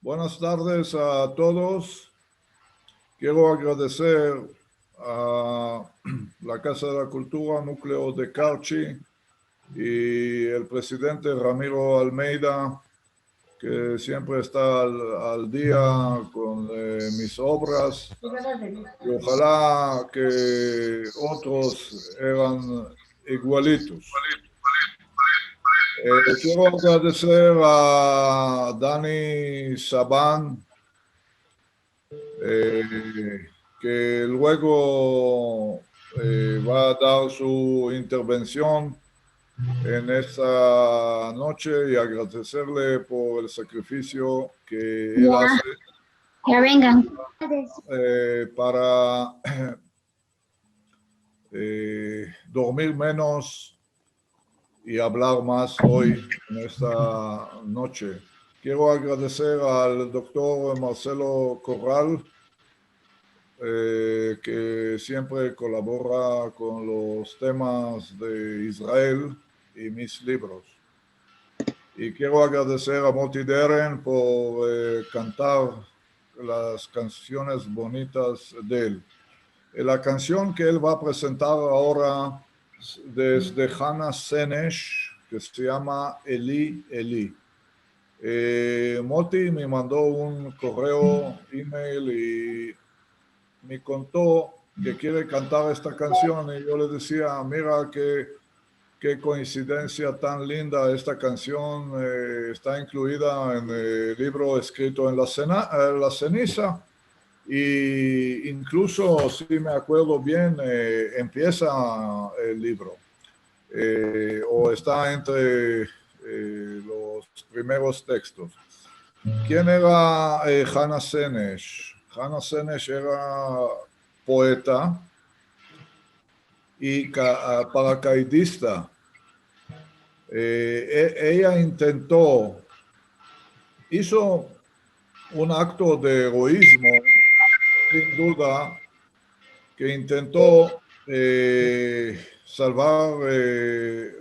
Buenas tardes a todos. Quiero agradecer a la Casa de la Cultura Núcleo de Carchi y el presidente Ramiro Almeida, que siempre está al día con mis obras, y ojalá que otros eran igualitos. Quiero agradecer a Dani Saban, que luego va a dar su intervención en esta noche, y agradecerle por el sacrificio que él hace para dormir menos y hablar más hoy en esta noche. Quiero agradecer al doctor Marcelo Corral, que siempre colabora con los temas de Israel y mis libros. Y quiero agradecer a Moti Deren por cantar las canciones bonitas de él. La canción que él va a presentar ahora desde Hannah Senesh, que se llama Eli, Eli. Moti me mandó un correo, email, y me contó que quiere cantar esta canción, y yo le decía, mira qué coincidencia tan linda, esta canción está incluida en el libro escrito en la ceniza. Y incluso, si me acuerdo bien, empieza el libro, o está entre los primeros textos. ¿Quién era Hannah Senesh? Hannah Senesh era poeta y paracaidista. Ella hizo un acto de heroísmo, sin duda, que intentó salvar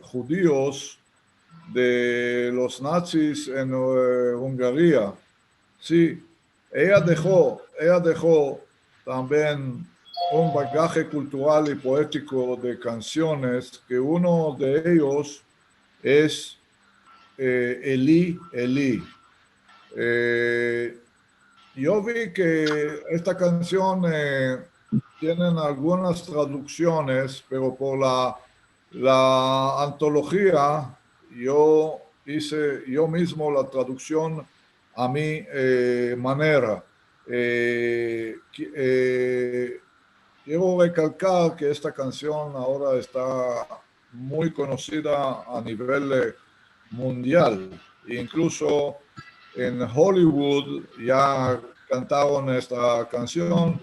judíos de los nazis en Hungría. Sí, ella dejó también un bagaje cultural y poético de canciones, que uno de ellos es Eli, Eli. Yo vi que esta canción tienen algunas traducciones, pero por la antología yo hice yo mismo la traducción a mi manera. Quiero recalcar que esta canción ahora está muy conocida a nivel mundial. Incluso en Hollywood ya cantaron esta canción.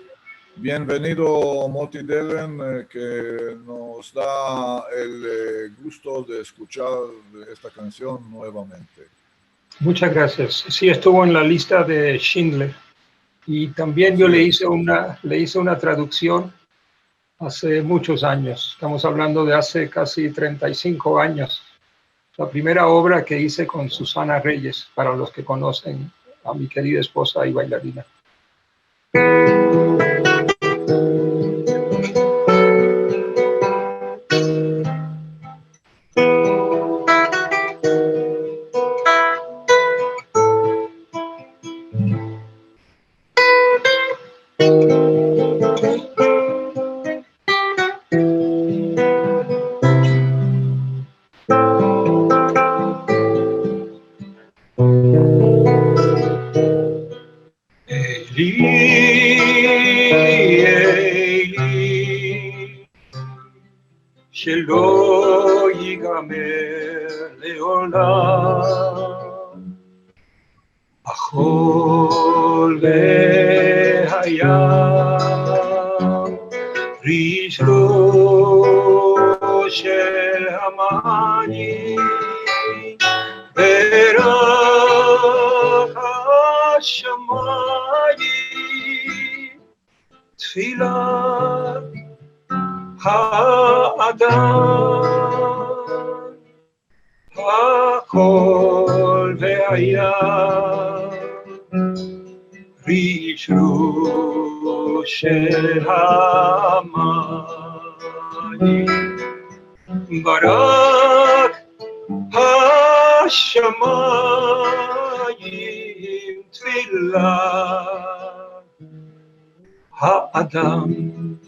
Bienvenido, Moti Deren, que nos da el gusto de escuchar esta canción nuevamente. Muchas gracias. Sí, estuvo en la lista de Schindler. Y también yo le hice una traducción hace muchos años. Estamos hablando de hace casi 35 años. La primera obra que hice con Susana Reyes, para los que conocen a mi querida esposa y bailarina. שלא ייגמר לעולם, החול והים, רשתו של המים, ורח השמיים, תפילת האדם, הכל והים, Haya Rishru Shehamai Barak Hashamayim Tfilah Ha'adam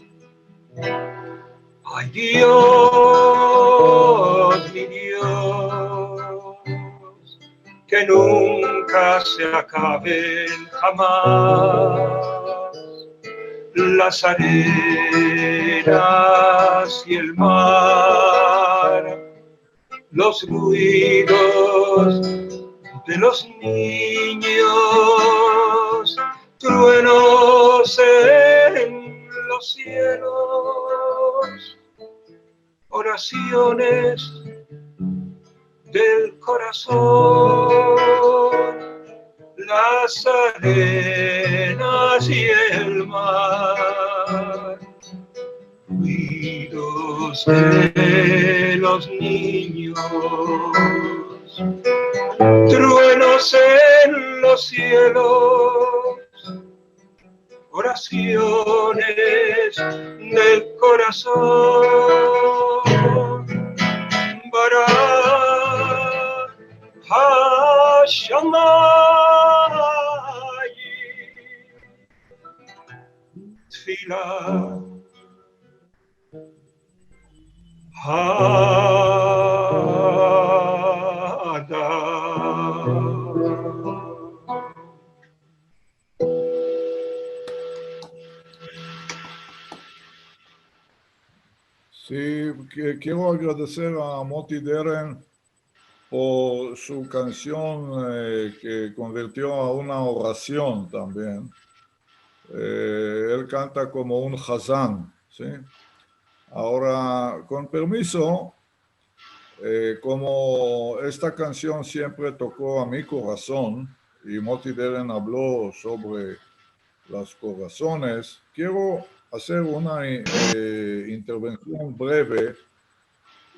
Ay Dios, mi Dios, que nunca se acaben jamás las arenas y el mar, los ruidos de los niños, truenos en los cielos, oraciones del corazón, las arenas y el mar, ruidos de los niños, truenos en los cielos, oraciones del corazón, Barak Hashamayim Tfilah Ha'adam. Sí, quiero agradecer a Moti Deren por su canción que convirtió a una oración también. Él canta como un Hazán, ¿sí? Ahora, con permiso, como esta canción siempre tocó a mi corazón y Moti Deren habló sobre los corazones, quiero hacer una intervención breve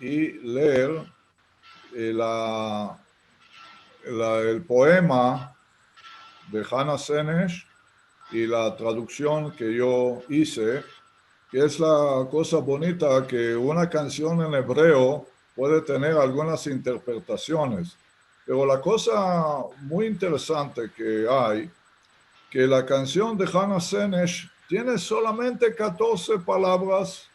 y leer el poema de Hannah Senesh y la traducción que yo hice, que es la cosa bonita que una canción en hebreo puede tener algunas interpretaciones, pero la cosa muy interesante que hay, que la canción de Hannah Senesh tiene solamente 14 palabras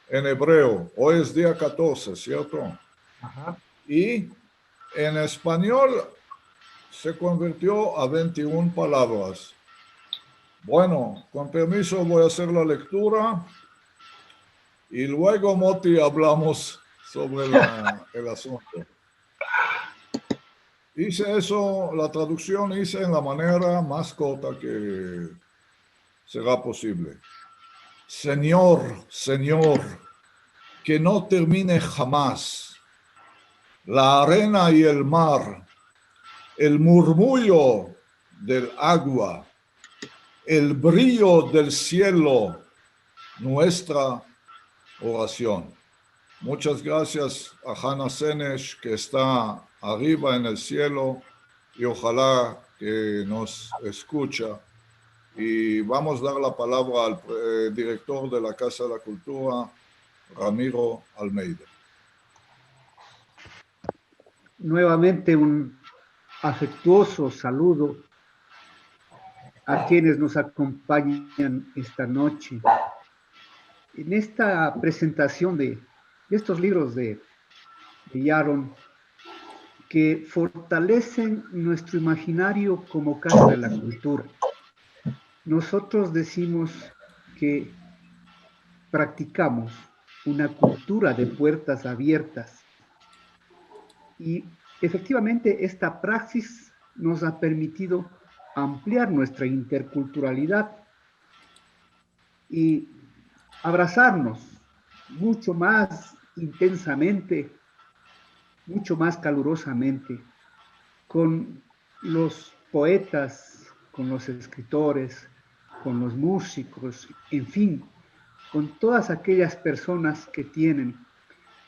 en hebreo. Hoy es día 14, ¿cierto? Ajá. Y en español se convirtió a 21 palabras. Bueno, con permiso voy a hacer la lectura y luego, Moti, hablamos sobre el asunto. Hice eso, la traducción hice en la manera más corta que será posible. Señor, Señor, que no termine jamás la arena y el mar, el murmullo del agua, el brillo del cielo, nuestra oración. Muchas gracias a Hannah Senesh, que está arriba en el cielo y ojalá que nos escucha. Y vamos a dar la palabra al director de la Casa de la Cultura, Ramiro Almeida. Nuevamente un afectuoso saludo a quienes nos acompañan esta noche en esta presentación de estos libros de Yaron, que fortalecen nuestro imaginario como Casa de la Cultura. Nosotros decimos que practicamos una cultura de puertas abiertas y efectivamente esta praxis nos ha permitido ampliar nuestra interculturalidad y abrazarnos mucho más intensamente, mucho más calurosamente con los poetas, con los escritores, con los músicos, en fin, con todas aquellas personas que tienen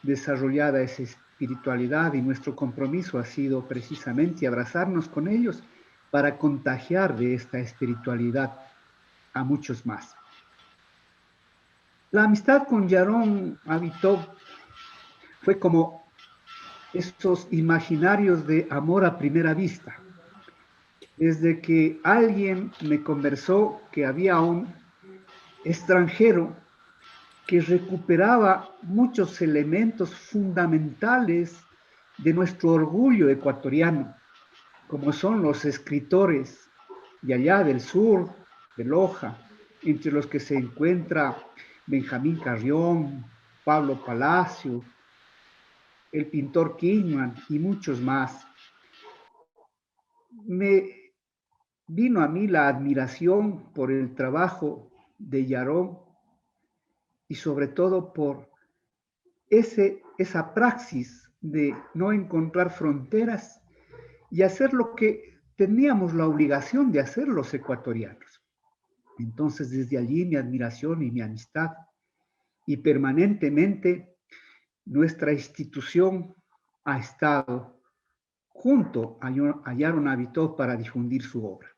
desarrollada espiritualidad y nuestro compromiso ha sido precisamente abrazarnos con ellos para contagiar de esta espiritualidad a muchos más. La amistad con Yaron Abitov fue como esos imaginarios de amor a primera vista. Desde que alguien me conversó que había un extranjero que recuperaba muchos elementos fundamentales de nuestro orgullo ecuatoriano, como son los escritores de allá del sur, de Loja, entre los que se encuentra Benjamín Carrión, Pablo Palacio, el pintor Kingman y muchos más. Me vino a mí la admiración por el trabajo de Yaron y sobre todo por esa praxis de no encontrar fronteras y hacer lo que teníamos la obligación de hacer los ecuatorianos. Entonces, desde allí mi admiración y mi amistad, y permanentemente nuestra institución ha estado junto a Yaron Abitov para difundir su obra.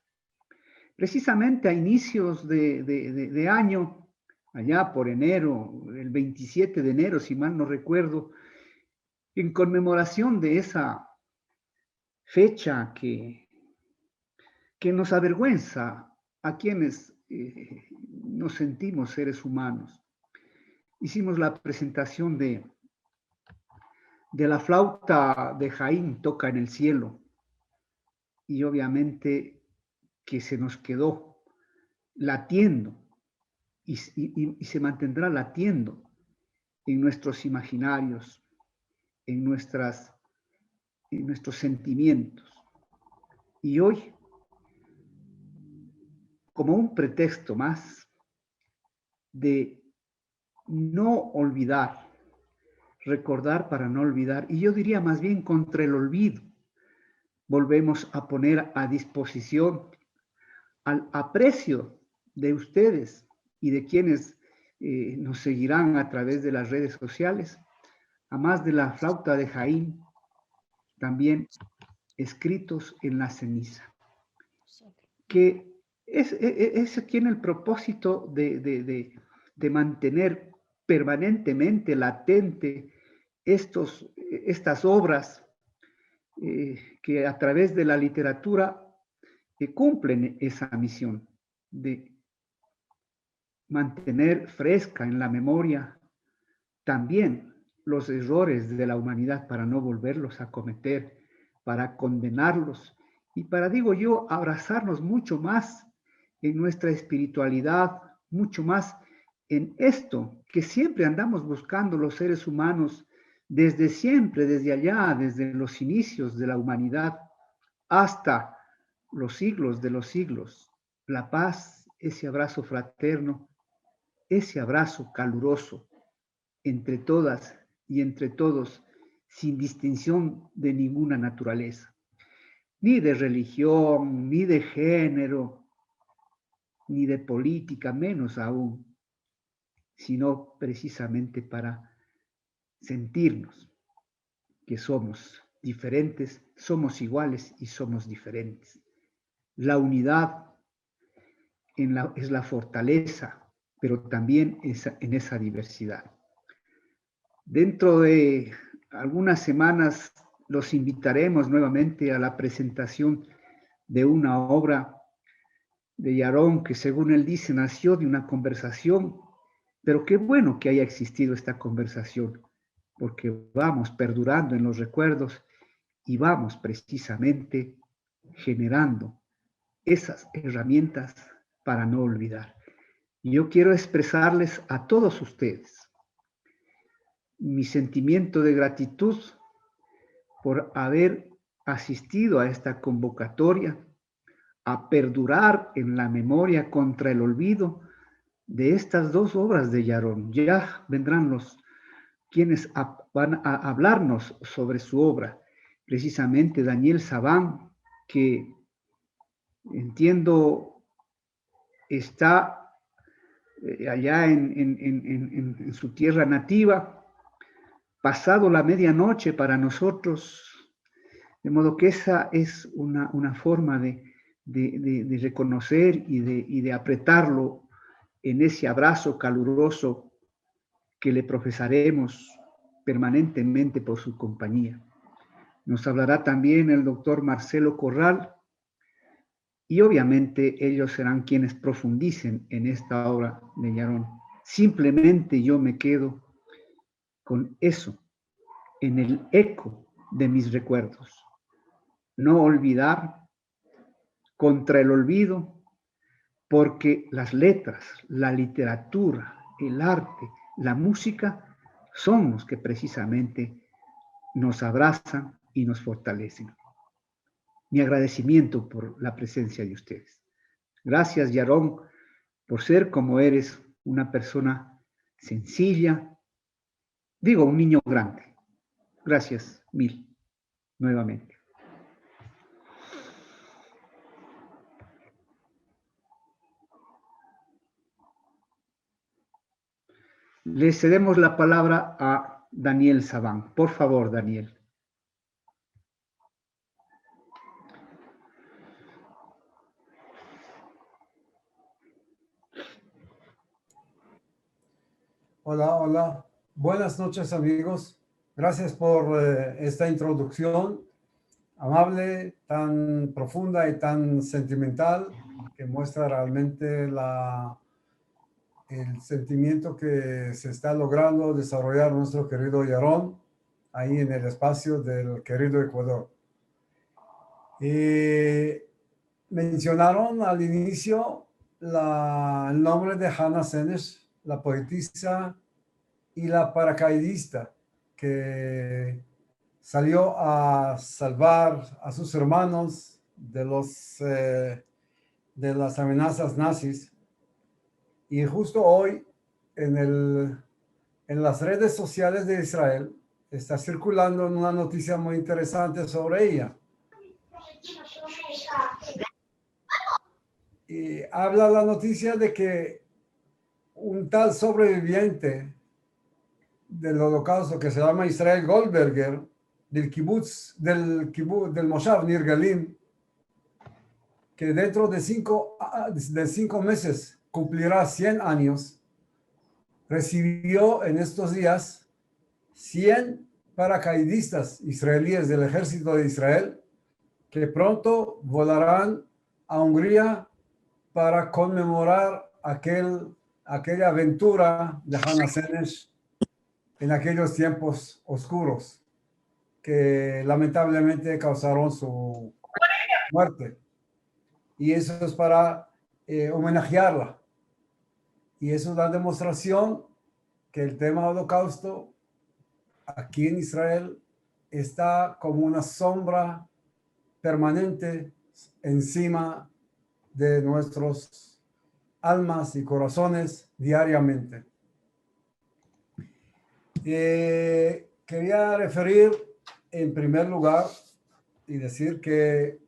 Precisamente a inicios de año, allá por enero, el 27 de enero, si mal no recuerdo, en conmemoración de esa fecha que nos avergüenza a quienes nos sentimos seres humanos. Hicimos la presentación de la flauta de Jaín, Toca en el cielo, y obviamente que se nos quedó latiendo y se mantendrá latiendo en nuestros imaginarios, en nuestros sentimientos. Y hoy, como un pretexto más de no olvidar, recordar para no olvidar, y yo diría más bien contra el olvido, volvemos a poner a disposición al aprecio de ustedes y de quienes nos seguirán a través de las redes sociales, a más de la flauta de Jaín, también escritos en la ceniza, que ese tiene el propósito de mantener permanentemente latente estas obras que a través de la literatura cumplen esa misión de mantener fresca en la memoria también los errores de la humanidad para no volverlos a cometer, para condenarlos y para, digo yo, abrazarnos mucho más en nuestra espiritualidad, mucho más en esto que siempre andamos buscando los seres humanos desde siempre, desde allá, desde los inicios de la humanidad hasta los siglos de los siglos. La paz, ese abrazo fraterno, ese abrazo caluroso entre todas y entre todos, sin distinción de ninguna naturaleza, ni de religión, ni de género, ni de política, menos aún, sino precisamente para sentirnos que somos diferentes, somos iguales y somos diferentes. La unidad es la fortaleza, pero también en esa diversidad. Dentro de algunas semanas los invitaremos nuevamente a la presentación de una obra de Yaron que, según él dice, nació de una conversación, pero qué bueno que haya existido esta conversación, porque vamos perdurando en los recuerdos y vamos precisamente generando esas herramientas para no olvidar. Y yo quiero expresarles a todos ustedes mi sentimiento de gratitud por haber asistido a esta convocatoria, a perdurar en la memoria contra el olvido de estas dos obras de Yaron. Ya vendrán quienes van a hablarnos sobre su obra, precisamente Daniel Sabán, que entiendo está allá en su tierra nativa, pasado la medianoche para nosotros, de modo que esa es una forma de reconocer y de apretarlo en ese abrazo caluroso que le profesaremos permanentemente por su compañía. Nos hablará también el doctor Marcelo Corral y obviamente ellos serán quienes profundicen en esta obra de Yarón. Simplemente yo me quedo con eso, en el eco de mis recuerdos. No olvidar contra el olvido, porque las letras, la literatura, el arte, la música son los que precisamente nos abrazan y nos fortalecen. Mi agradecimiento por la presencia de ustedes. Gracias, Yarón, por ser como eres, una persona sencilla, digo, un niño grande. Gracias mil, nuevamente. Le cedemos la palabra a Daniel Sabán. Por favor, Daniel. Hola, hola. Buenas noches, amigos. Gracias por esta introducción amable, tan profunda y tan sentimental, que muestra realmente el sentimiento que se está logrando desarrollar nuestro querido Yarón ahí en el espacio del querido Ecuador. Mencionaron al inicio el nombre de Hannah Senesh, la poetisa y la paracaidista que salió a salvar a sus hermanos de las amenazas nazis. Y justo hoy en las redes sociales de Israel está circulando una noticia muy interesante sobre ella. Y habla la noticia de que un tal sobreviviente del holocausto que se llama Israel Goldberger, del Moshav Nir Galim, que dentro de 5 meses cumplirá 100 años, recibió en estos días 100 paracaidistas israelíes del ejército de Israel que pronto volarán a Hungría para conmemorar aquella aventura de Hannah Senesh en aquellos tiempos oscuros que lamentablemente causaron su muerte. Y eso es para homenajearla. Y eso es la demostración que el tema holocausto aquí en Israel está como una sombra permanente encima de nuestros almas y corazones diariamente. Quería referir en primer lugar y decir que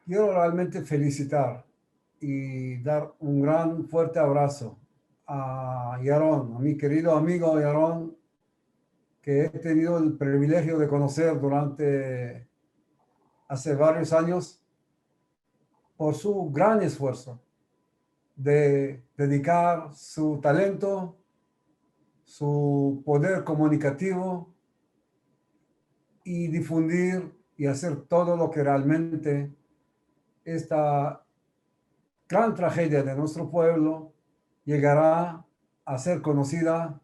quiero realmente felicitar y dar un gran fuerte abrazo a Yarón, a mi querido amigo Yarón, que he tenido el privilegio de conocer hace varios años, por su gran esfuerzo de dedicar su talento, su poder comunicativo y difundir y hacer todo lo que realmente esta gran tragedia de nuestro pueblo llegará a ser conocida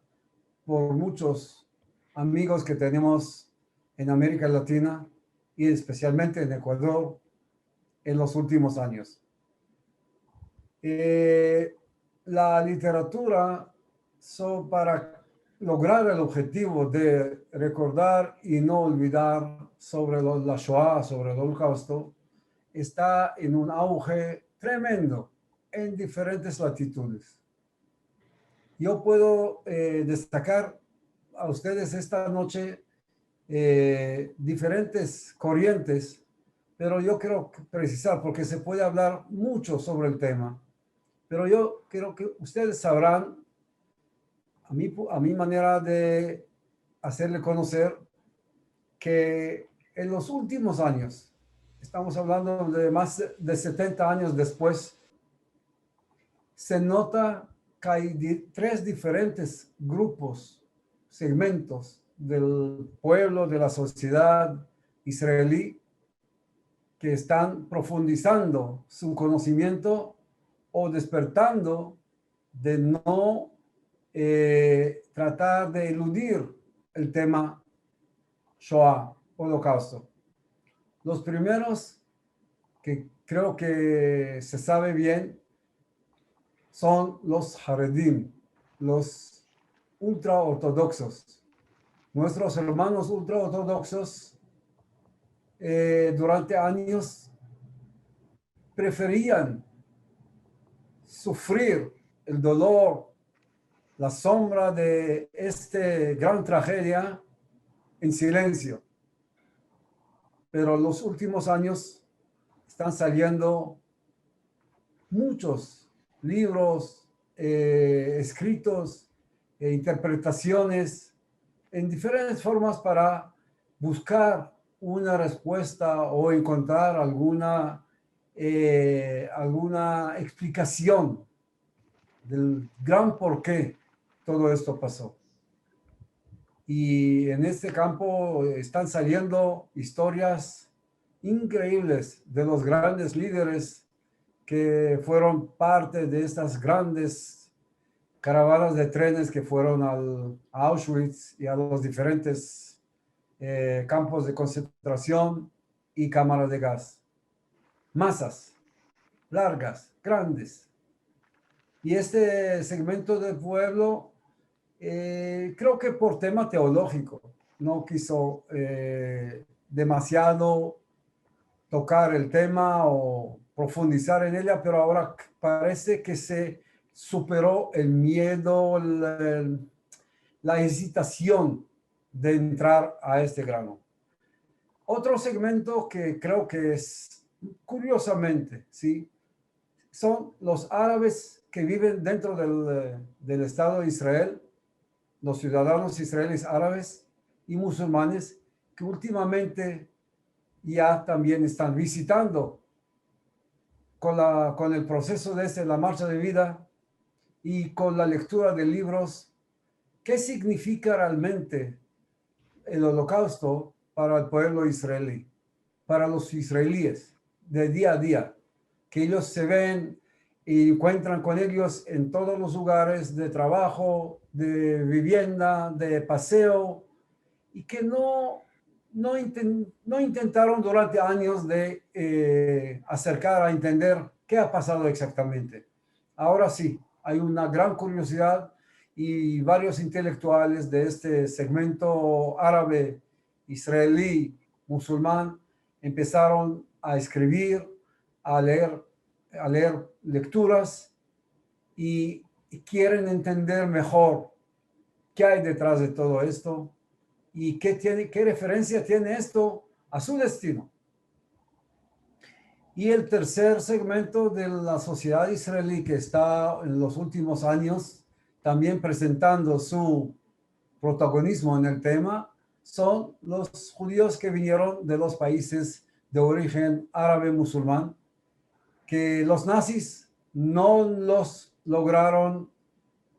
por muchos amigos que tenemos en América Latina y especialmente en Ecuador en los últimos años. La literatura para lograr el objetivo de recordar y no olvidar sobre la Shoah, sobre el Holocausto, está en un auge tremendo en diferentes latitudes. Yo puedo destacar a ustedes esta noche diferentes corrientes, pero yo quiero precisar, porque se puede hablar mucho sobre el tema, pero yo creo que ustedes sabrán, a mi manera de hacerle conocer que en los últimos años, estamos hablando de más de 70 años después, se nota que hay tres diferentes grupos, segmentos del pueblo, de la sociedad israelí, que están profundizando su conocimiento o despertando de no tratar de eludir el tema Shoah, Holocausto. Los primeros, que creo que se sabe bien, son los Haredim, los ultraortodoxos. Nuestros hermanos ultraortodoxos durante años preferían sufrir el dolor, la sombra de esta gran tragedia en silencio. Pero en los últimos años están saliendo muchos libros escritos, interpretaciones en diferentes formas para buscar una respuesta o encontrar alguna explicación del gran por qué todo esto pasó. Y en este campo están saliendo historias increíbles de los grandes líderes que fueron parte de estas grandes caravanas de trenes que fueron a Auschwitz y a los diferentes campos de concentración y cámaras de gas. Masas largas, grandes. Y este segmento del pueblo, creo que por tema teológico, no quiso demasiado tocar el tema o profundizar en ella, pero ahora parece que se superó el miedo, la hesitación de entrar a este grano. Otro segmento que creo que es, curiosamente, ¿sí?, son los árabes que viven dentro del Estado de Israel, los ciudadanos israelíes árabes y musulmanes que últimamente ya también están visitando con el proceso de la marcha de vida y con la lectura de libros, qué significa realmente el holocausto para el pueblo israelí, para los israelíes de día a día, que ellos se ven y encuentran con ellos en todos los lugares de trabajo, de vivienda, de paseo, y que no intentaron durante años de acercar a entender qué ha pasado exactamente. Ahora sí, hay una gran curiosidad y varios intelectuales de este segmento árabe, israelí, musulmán, empezaron a escribir, a leer lecturas y quieren entender mejor qué hay detrás de todo esto y qué referencia tiene esto a su destino. Y el tercer segmento de la sociedad israelí que está en los últimos años también presentando su protagonismo en el tema son los judíos que vinieron de los países de origen árabe musulmán, que los nazis no los lograron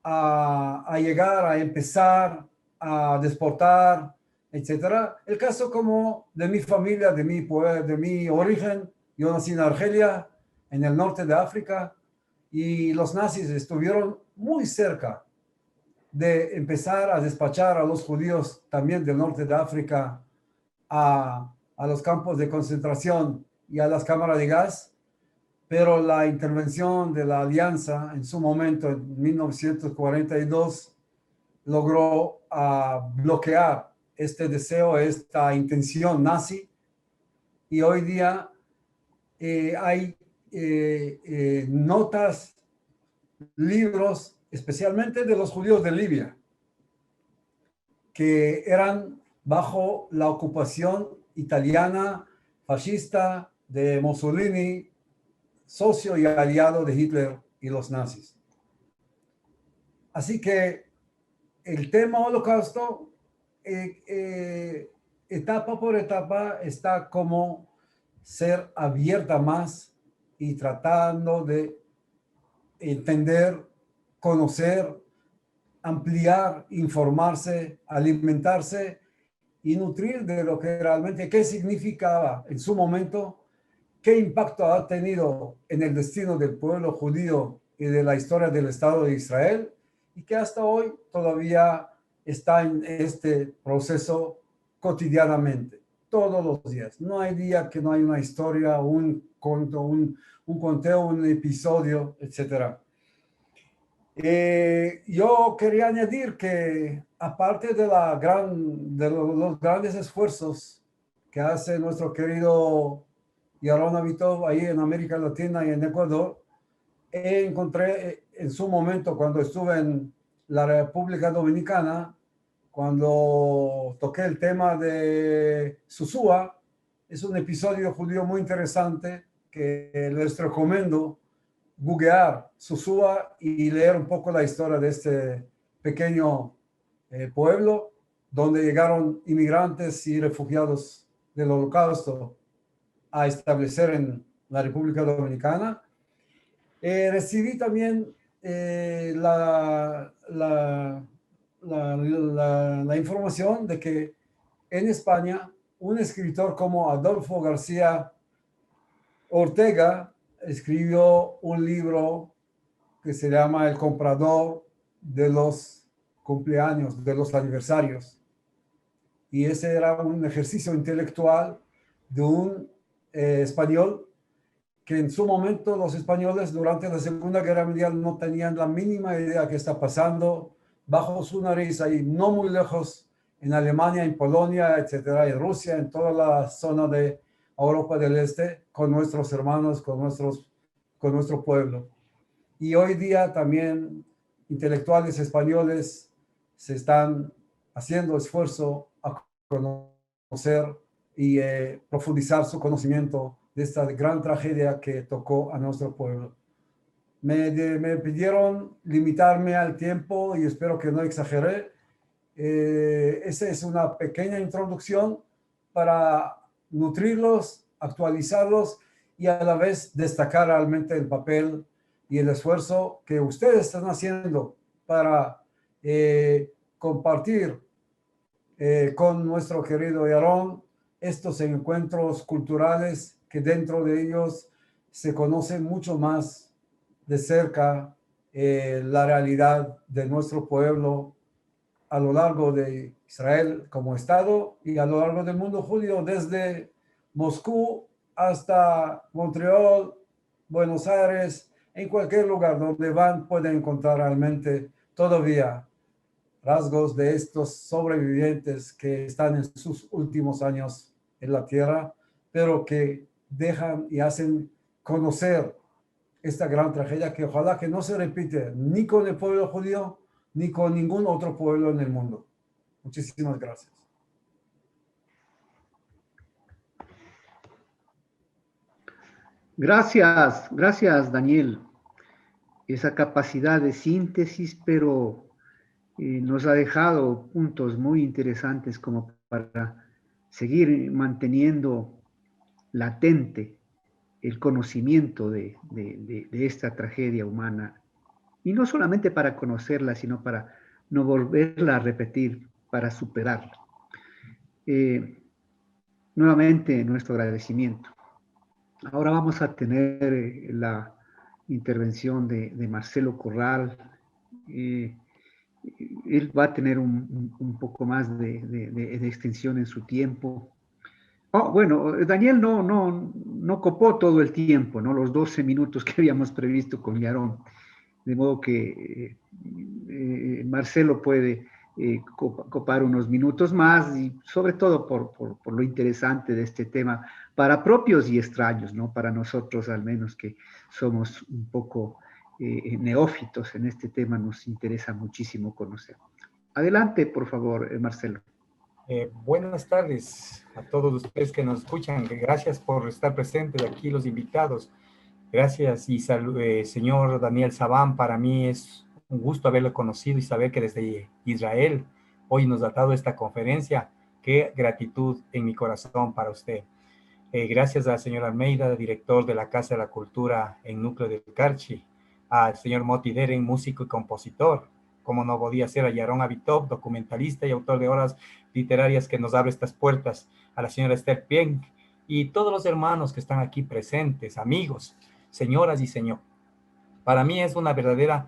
a llegar, a empezar, a deportar, etc. El caso como de mi familia, de mi origen, yo nací en Argelia, en el norte de África, y los nazis estuvieron muy cerca de empezar a despachar a los judíos también del norte de África a los campos de concentración y a las cámaras de gas, pero la intervención de la alianza en su momento, en 1942, logró bloquear este deseo, esta intención nazi, y hoy día hay notas, libros, especialmente de los judíos de Libia, que eran bajo la ocupación italiana, fascista, de Mussolini, socio y aliado de Hitler y los nazis. Así que el tema holocausto etapa por etapa está como ser abierta más y tratando de entender, conocer, ampliar, informarse, alimentarse y nutrir de lo que realmente, qué significaba en su momento, qué impacto ha tenido en el destino del pueblo judío y de la historia del Estado de Israel, y que hasta hoy todavía está en este proceso cotidianamente, todos los días. No hay día que no hay una historia, un conto, un conteo, un episodio, etc. Yo quería añadir que aparte de los grandes esfuerzos que hace nuestro querido Yaron Avitov ahí en América Latina y en Ecuador, encontré en su momento cuando estuve en la República Dominicana, cuando toqué el tema de Susúa, es un episodio judío muy interesante que les recomiendo googlear Susúa y leer un poco la historia de este pequeño pueblo donde llegaron inmigrantes y refugiados del Holocausto a establecer en la República Dominicana. Recibí también la información de que en España un escritor como Adolfo García Ortega escribió un libro que se llama El comprador de los cumpleaños, de los aniversarios. Y ese era un ejercicio intelectual de un español que en su momento los españoles durante la Segunda Guerra Mundial no tenían la mínima idea que está pasando bajo su nariz ahí, no muy lejos, en Alemania, en Polonia, etcétera, en Rusia, en toda la zona de Europa del Este, con nuestros hermanos, con nuestro pueblo. Y hoy día también intelectuales españoles se están haciendo esfuerzo a conocer y profundizar su conocimiento de esta gran tragedia que tocó a nuestro pueblo. Me pidieron limitarme al tiempo y espero que no exageré. Esa es una pequeña introducción para nutrirlos, actualizarlos y a la vez destacar realmente el papel y el esfuerzo que ustedes están haciendo para compartir con nuestro querido Yaron estos encuentros culturales que dentro de ellos se conoce mucho más de cerca la realidad de nuestro pueblo a lo largo de Israel como Estado y a lo largo del mundo judío, desde Moscú hasta Montreal, Buenos Aires, en cualquier lugar donde van pueden encontrar realmente todavía rasgos de estos sobrevivientes que están en sus últimos años en la tierra, pero que dejan y hacen conocer esta gran tragedia que ojalá que no se repite ni con el pueblo judío ni con ningún otro pueblo en el mundo. Muchísimas gracias. Gracias Daniel. Esa capacidad de síntesis, pero nos ha dejado puntos muy interesantes como para seguir manteniendo latente el conocimiento de esta tragedia humana. Y no solamente para conocerla, sino para no volverla a repetir, para superarla. Nuevamente, nuestro agradecimiento. Ahora vamos a tener la intervención de Marcelo Corral. Él va a tener un poco más de extensión en su tiempo. Oh, bueno, Daniel no copó todo el tiempo, ¿no? Los 12 minutos que habíamos previsto con Yaron. De modo que Marcelo puede copar unos minutos más y sobre todo por lo interesante de este tema para propios y extraños, ¿no? Para nosotros al menos que somos un poco neófitos en este tema, nos interesa muchísimo conocer. Adelante, por favor, Marcelo. Buenas tardes a todos ustedes que nos escuchan. Gracias por estar presentes aquí, los invitados. Gracias y señor Daniel Saban, para mí es un gusto haberlo conocido y saber que desde Israel hoy nos ha dado esta conferencia. Qué gratitud en mi corazón para usted. Gracias al señor Almeida, director de la Casa de la Cultura en Núcleo del Carchi, al señor Moti Deren, músico y compositor, como no podía ser, a Yaron Avitov, documentalista y autor de obras literarias que nos abre estas puertas, a la señora Esther Pienk y todos los hermanos que están aquí presentes, amigos, señoras y señor. Para mí es una verdadera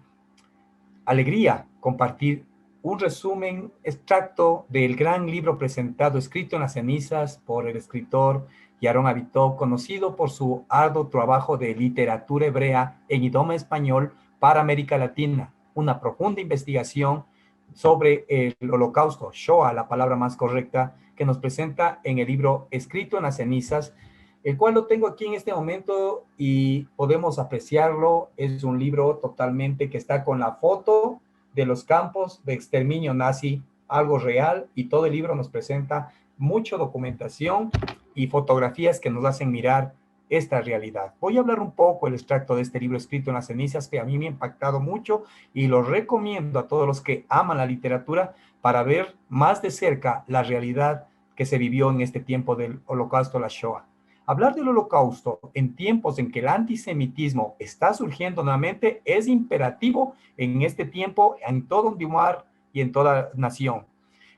alegría compartir un resumen extracto del gran libro presentado, escrito en las cenizas por el escritor Yaron Avitov, conocido por su arduo trabajo de literatura hebrea en idioma español para América Latina, una profunda investigación sobre el Holocausto, Shoah, la palabra más correcta, que nos presenta en el libro Escrito en las cenizas, el cual lo tengo aquí en este momento y podemos apreciarlo. Es un libro totalmente que está con la foto de los campos de exterminio nazi, algo real, y todo el libro nos presenta mucha documentación y fotografías que nos hacen mirar esta realidad. Voy a hablar un poco el extracto de este libro Escrito en las cenizas, que a mí me ha impactado mucho y lo recomiendo a todos los que aman la literatura para ver más de cerca la realidad que se vivió en este tiempo del Holocausto, la Shoah. Hablar del Holocausto en tiempos en que el antisemitismo está surgiendo nuevamente es imperativo en este tiempo, en todo un lugar y en toda nación.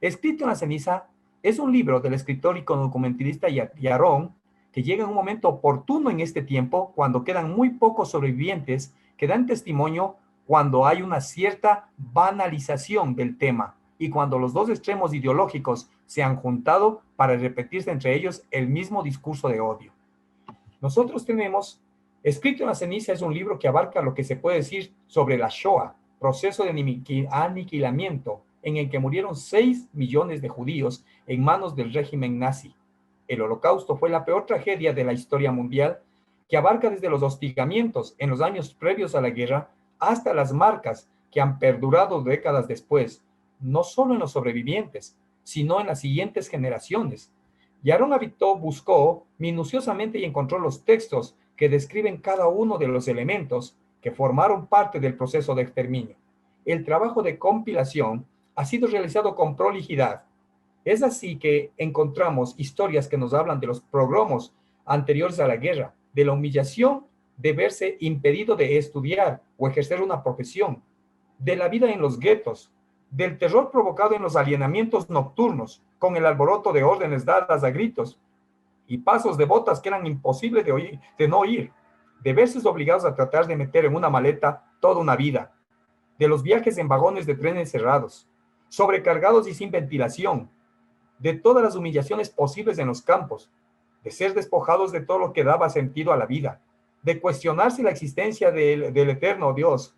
Escrito en la ceniza es un libro del escritor y documentalista Yaron, que llega en un momento oportuno en este tiempo, cuando quedan muy pocos sobrevivientes que dan testimonio, cuando hay una cierta banalización del tema y cuando los dos extremos ideológicos se han juntado para repetirse entre ellos el mismo discurso de odio. Nosotros tenemos, Escrito en la ceniza es un libro que abarca lo que se puede decir sobre la Shoah, proceso de aniquilamiento en el que murieron 6 millones de judíos en manos del régimen nazi. El Holocausto fue la peor tragedia de la historia mundial, que abarca desde los hostigamientos en los años previos a la guerra hasta las marcas que han perdurado décadas después, no solo en los sobrevivientes, sino en las siguientes generaciones. Yaron Avitov buscó minuciosamente y encontró los textos que describen cada uno de los elementos que formaron parte del proceso de exterminio. El trabajo de compilación ha sido realizado con prolijidad. Es así que encontramos historias que nos hablan de los pogromos anteriores a la guerra, de la humillación de verse impedido de estudiar o ejercer una profesión, de la vida en los guetos, del terror provocado en los alienamientos nocturnos, con el alboroto de órdenes dadas a gritos y pasos de botas que eran imposibles de no oír, de verse obligados a tratar de meter en una maleta toda una vida, de los viajes en vagones de trenes cerrados, sobrecargados y sin ventilación, de todas las humillaciones posibles en los campos, de ser despojados de todo lo que daba sentido a la vida, de cuestionarse la existencia del eterno Dios,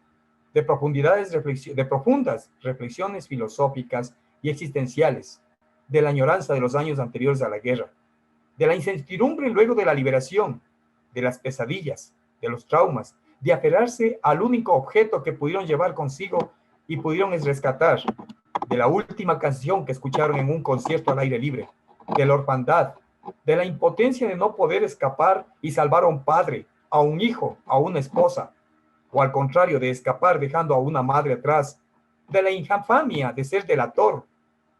de profundas reflexiones filosóficas y existenciales, de la añoranza de los años anteriores a la guerra, de la incertidumbre luego de la liberación, de las pesadillas, de los traumas, de aferrarse al único objeto que pudieron llevar consigo y pudieron rescatar, de la última canción que escucharon en un concierto al aire libre, de la orfandad, de la impotencia de no poder escapar y salvar a un padre, a un hijo, a una esposa, o al contrario, de escapar dejando a una madre atrás, de la infamia de ser delator,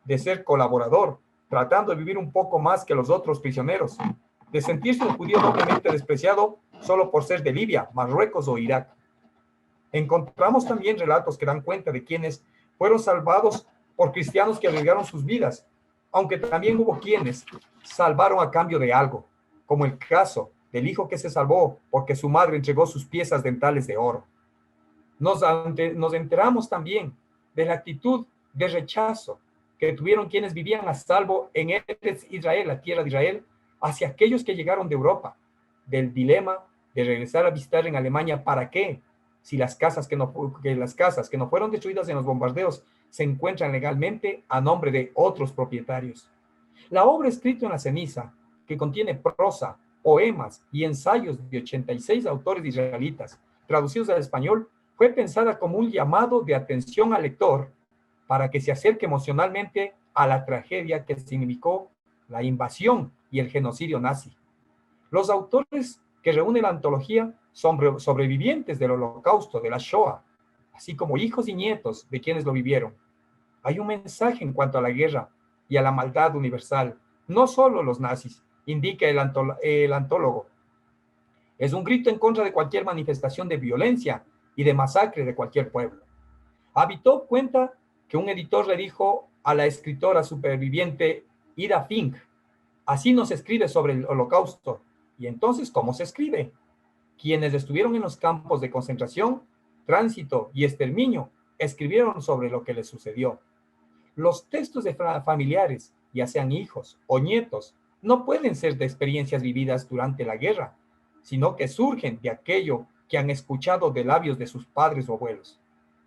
de ser colaborador, tratando de vivir un poco más que los otros prisioneros, de sentirse un judío doblemente despreciado solo por ser de Libia, Marruecos o Irak. Encontramos también relatos que dan cuenta de quienes fueron salvados por cristianos que arriesgaron sus vidas, aunque también hubo quienes salvaron a cambio de algo, como el caso del hijo que se salvó porque su madre entregó sus piezas dentales de oro. Nos enteramos también de la actitud de rechazo que tuvieron quienes vivían a salvo en Israel, la tierra de Israel, hacia aquellos que llegaron de Europa, del dilema de regresar a visitar en Alemania. ¿Para qué? Si las casas que no fueron destruidas en los bombardeos se encuentran legalmente a nombre de otros propietarios. La obra Escrito en la ceniza, que contiene prosa, poemas y ensayos de 86 autores israelitas, traducidos al español, fue pensada como un llamado de atención al lector para que se acerque emocionalmente a la tragedia que significó la invasión y el genocidio nazi. Los autores que reúne la antología son sobrevivientes del Holocausto, de la Shoah, así como hijos y nietos de quienes lo vivieron. Hay un mensaje en cuanto a la guerra y a la maldad universal. No solo los nazis, indica el antólogo. Es un grito en contra de cualquier manifestación de violencia y de masacre de cualquier pueblo. Abitov cuenta que un editor le dijo a la escritora superviviente Ida Fink: así no se escribe sobre el Holocausto. Y entonces, ¿cómo se escribe? Quienes estuvieron en los campos de concentración, tránsito y exterminio, escribieron sobre lo que les sucedió. Los textos de familiares, ya sean hijos o nietos, no pueden ser de experiencias vividas durante la guerra, sino que surgen de aquello que han escuchado de labios de sus padres o abuelos.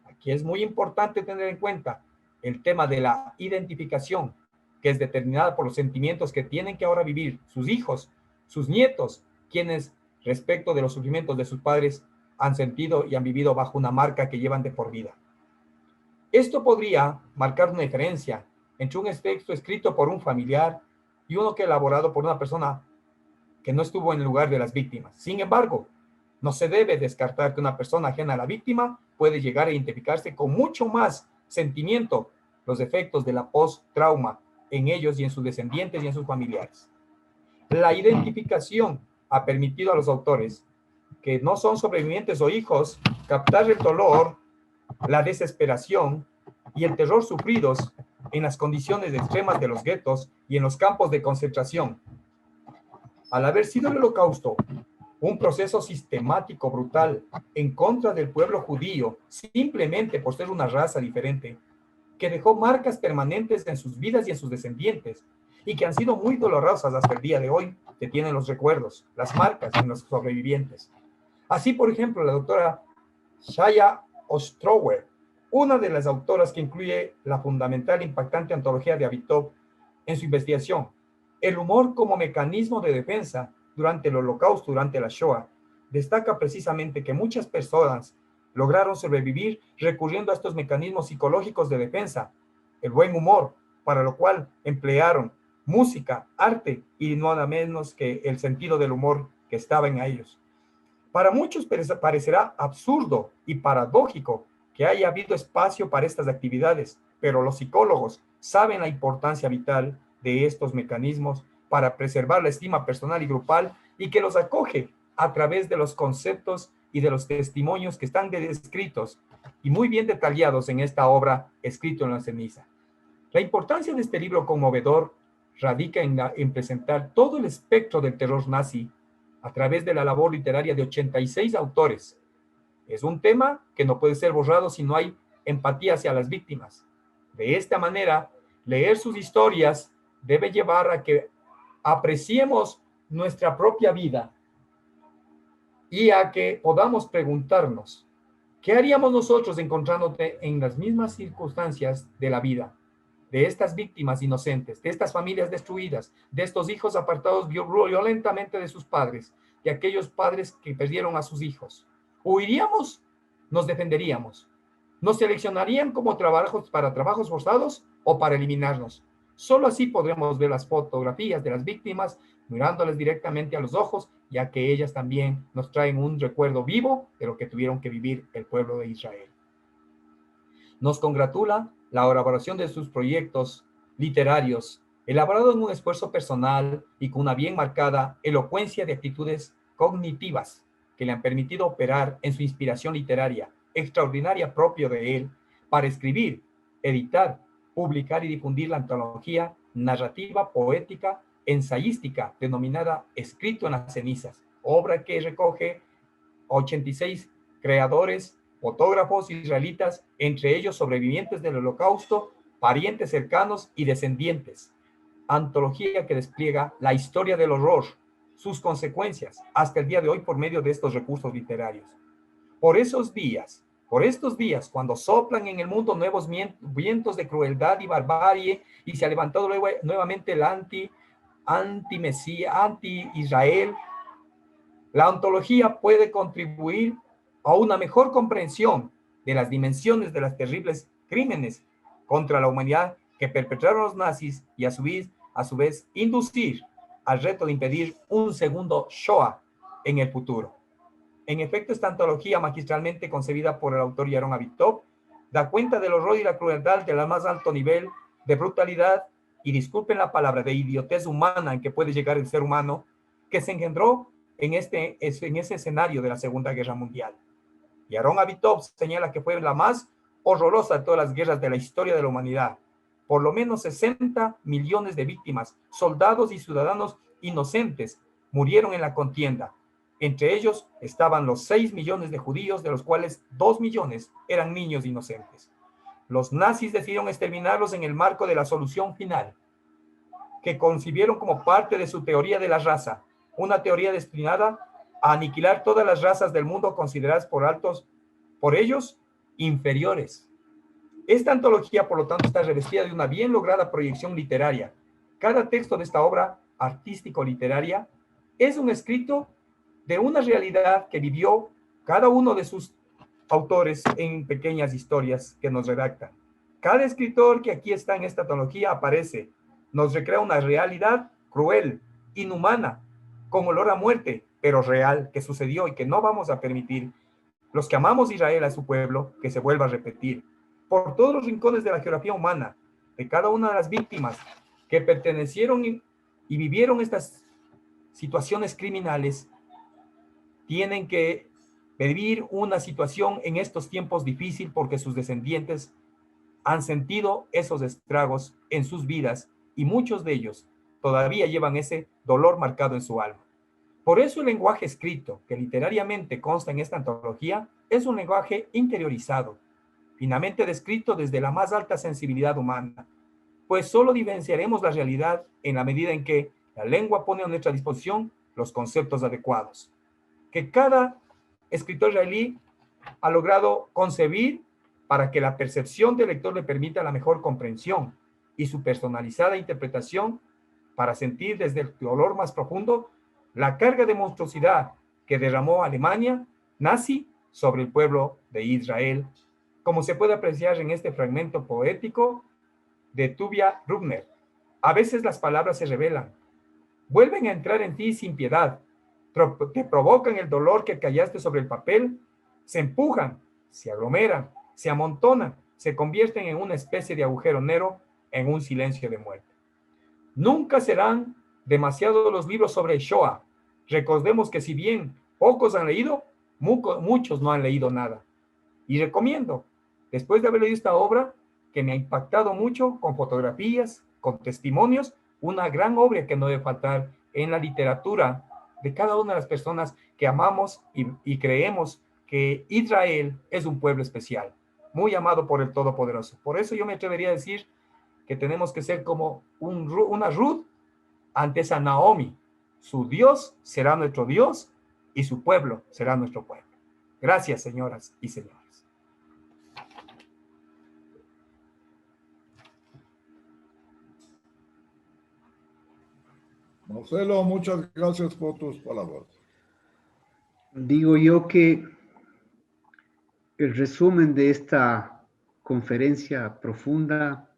Aquí es muy importante tener en cuenta el tema de la identificación, que es determinada por los sentimientos que tienen que ahora vivir sus hijos, sus nietos, quienes respecto de los sufrimientos de sus padres han sentido y han vivido bajo una marca que llevan de por vida. Esto podría marcar una diferencia entre un texto escrito por un familiar y uno que elaborado por una persona que no estuvo en el lugar de las víctimas. Sin embargo, no se debe descartar que una persona ajena a la víctima puede llegar a identificarse con mucho más sentimiento los efectos de la post-trauma en ellos y en sus descendientes y en sus familiares. La identificación ha permitido a los autores, que no son sobrevivientes o hijos, captar el dolor, la desesperación y el terror sufridos en las condiciones extremas de los guetos y en los campos de concentración. Al haber sido el Holocausto un proceso sistemático brutal en contra del pueblo judío, simplemente por ser una raza diferente, que dejó marcas permanentes en sus vidas y en sus descendientes, y que han sido muy dolorosas hasta el día de hoy, que tienen los recuerdos, las marcas en los sobrevivientes. Así, por ejemplo, la doctora Shaya Ostrower, una de las autoras que incluye la fundamental e impactante antología de Abitov en su investigación, el humor como mecanismo de defensa durante el Holocausto, durante la Shoah, destaca precisamente que muchas personas lograron sobrevivir recurriendo a estos mecanismos psicológicos de defensa, el buen humor, para lo cual emplearon música, arte y nada menos que el sentido del humor que estaba en ellos. Para muchos parecerá absurdo y paradójico que haya habido espacio para estas actividades, pero los psicólogos saben la importancia vital de estos mecanismos para preservar la estima personal y grupal, y que los acoge a través de los conceptos y de los testimonios que están descritos y muy bien detallados en esta obra Escrito en la ceniza. La importancia de este libro conmovedor radica en presentar todo el espectro del terror nazi a través de la labor literaria de 86 autores. Es un tema que no puede ser borrado si no hay empatía hacia las víctimas. De esta manera, leer sus historias debe llevar a que apreciemos nuestra propia vida y a que podamos preguntarnos, ¿qué haríamos nosotros encontrándonos en las mismas circunstancias de la vida? De estas víctimas inocentes, de estas familias destruidas, de estos hijos apartados violentamente de sus padres, de aquellos padres que perdieron a sus hijos. ¿Huiríamos? ¿Nos defenderíamos? ¿Nos seleccionarían como trabajos forzados o para eliminarnos? Solo así podremos ver las fotografías de las víctimas, mirándoles directamente a los ojos, ya que ellas también nos traen un recuerdo vivo de lo que tuvieron que vivir el pueblo de Israel. Nos congratula la elaboración de sus proyectos literarios, elaborados en un esfuerzo personal y con una bien marcada elocuencia de actitudes cognitivas que le han permitido operar en su inspiración literaria, extraordinaria propio de él, para escribir, editar, publicar y difundir la antología narrativa, poética, ensayística, denominada Escrito en las cenizas, obra que recoge 86 creadores, fotógrafos israelitas, entre ellos sobrevivientes del Holocausto, parientes cercanos y descendientes. Antología que despliega la historia del horror, sus consecuencias, hasta el día de hoy por medio de estos recursos literarios. Por estos días, cuando soplan en el mundo nuevos vientos de crueldad y barbarie, y se ha levantado nuevamente el anti-Mesías, anti-Israel, la ontología puede contribuir a una mejor comprensión de las dimensiones de los terribles crímenes contra la humanidad que perpetraron los nazis y a su vez inducir al reto de impedir un segundo Shoah en el futuro. En efecto, esta antología magistralmente concebida por el autor Yaron Abitov da cuenta del horror y la crueldad del más alto nivel de brutalidad, y disculpen la palabra, de idiotez humana en que puede llegar el ser humano, que se engendró en ese escenario de la Segunda Guerra Mundial. Y Aaron Abitov señala que fue la más horrorosa de todas las guerras de la historia de la humanidad. Por lo menos 60 millones de víctimas, soldados y ciudadanos inocentes, murieron en la contienda. Entre ellos estaban los 6 millones de judíos, de los cuales 2 millones eran niños inocentes. Los nazis decidieron exterminarlos en el marco de la solución final, que concibieron como parte de su teoría de la raza, una teoría destinada a aniquilar todas las razas del mundo consideradas por ellos inferiores. Esta antología, por lo tanto, está revestida de una bien lograda proyección literaria. Cada texto de esta obra artístico-literaria es un escrito de una realidad que vivió cada uno de sus autores en pequeñas historias que nos redactan. Cada escritor que aquí está en esta antología aparece, nos recrea una realidad cruel, inhumana, con olor a muerte, pero real, que sucedió y que no vamos a permitir, los que amamos a Israel, a su pueblo, que se vuelva a repetir. Por todos los rincones de la geografía humana, de cada una de las víctimas que pertenecieron y vivieron estas situaciones criminales, tienen que vivir una situación en estos tiempos difícil porque sus descendientes han sentido esos estragos en sus vidas y muchos de ellos todavía llevan ese dolor marcado en su alma. Por eso el lenguaje escrito, que literariamente consta en esta antología, es un lenguaje interiorizado, finamente descrito desde la más alta sensibilidad humana, pues solo vivenciaremos la realidad en la medida en que la lengua pone a nuestra disposición los conceptos adecuados, que cada escritor israelí ha logrado concebir para que la percepción del lector le permita la mejor comprensión y su personalizada interpretación para sentir desde el dolor más profundo la carga de monstruosidad que derramó Alemania nazi sobre el pueblo de Israel, como se puede apreciar en este fragmento poético de Tuvia Rubner. A veces las palabras se revelan, vuelven a entrar en ti sin piedad, te provocan el dolor que callaste sobre el papel, se empujan, se aglomeran, se amontonan, se convierten en una especie de agujero negro, en un silencio de muerte. Nunca serán demasiados los libros sobre Shoah. Recordemos que si bien pocos han leído, muchos no han leído nada. Y recomiendo, después de haber leído esta obra, que me ha impactado mucho, con fotografías, con testimonios, una gran obra que no debe faltar en la literatura de cada una de las personas que amamos y creemos que Israel es un pueblo especial, muy amado por el Todopoderoso. Por eso yo me atrevería a decir que tenemos que ser como una Ruth ante esa Naomi. Su Dios será nuestro Dios y su pueblo será nuestro pueblo. Gracias, señoras y señores. Marcelo, muchas gracias por tus palabras. Digo yo que el resumen de esta conferencia profunda,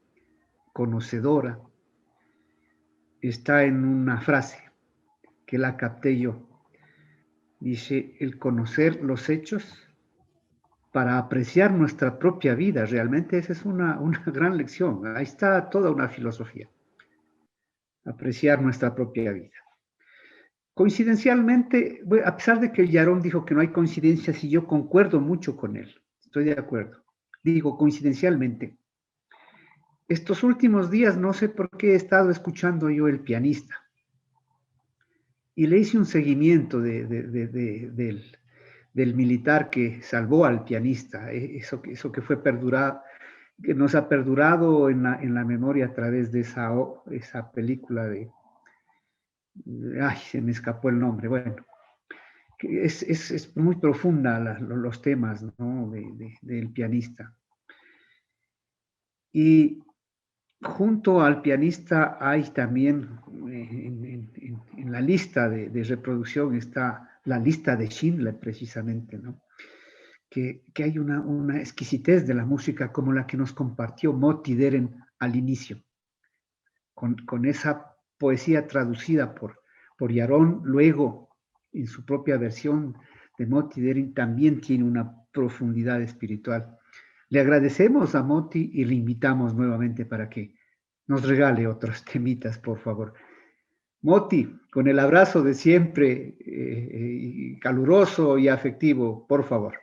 conocedora, está en una frase que la capté yo. Dice, el conocer los hechos para apreciar nuestra propia vida. Realmente esa es una gran lección. Ahí está toda una filosofía. Apreciar nuestra propia vida. Coincidencialmente, a pesar de que Yaron dijo que no hay coincidencias y yo concuerdo mucho con él, estoy de acuerdo. Digo, coincidencialmente, estos últimos días no sé por qué he estado escuchando yo El Pianista y le hice un seguimiento del militar que salvó al pianista, eso que fue perdurado, que nos ha perdurado en la memoria a través de esa película de... Ay, se me escapó el nombre. Bueno, es muy profunda los temas, ¿no? del pianista. Y junto al pianista hay también, en la lista de reproducción está la lista de Schindler, precisamente, ¿no? Que hay una exquisitez de la música como la que nos compartió Motti Deren al inicio, con esa poesía traducida por Yaron, luego en su propia versión de Motti Deren también tiene una profundidad espiritual Le agradecemos a Moti y le invitamos nuevamente para que nos regale otros temitas, por favor. Moti, con el abrazo de siempre, caluroso y afectivo, por favor.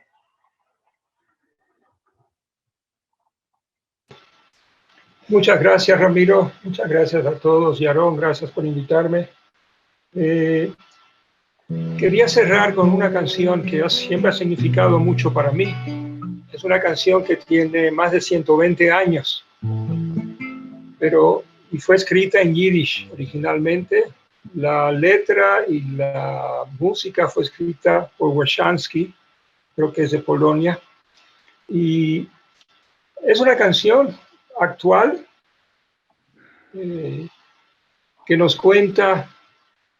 Muchas gracias, Ramiro. Muchas gracias a todos. Y Aarón, gracias por invitarme. Quería cerrar con una canción que siempre ha significado mucho para mí. Es una canción que tiene más de 120 años, y fue escrita en Yiddish originalmente. La letra y la música fue escrita por Wyszański, creo que es de Polonia. Y es una canción actual que nos cuenta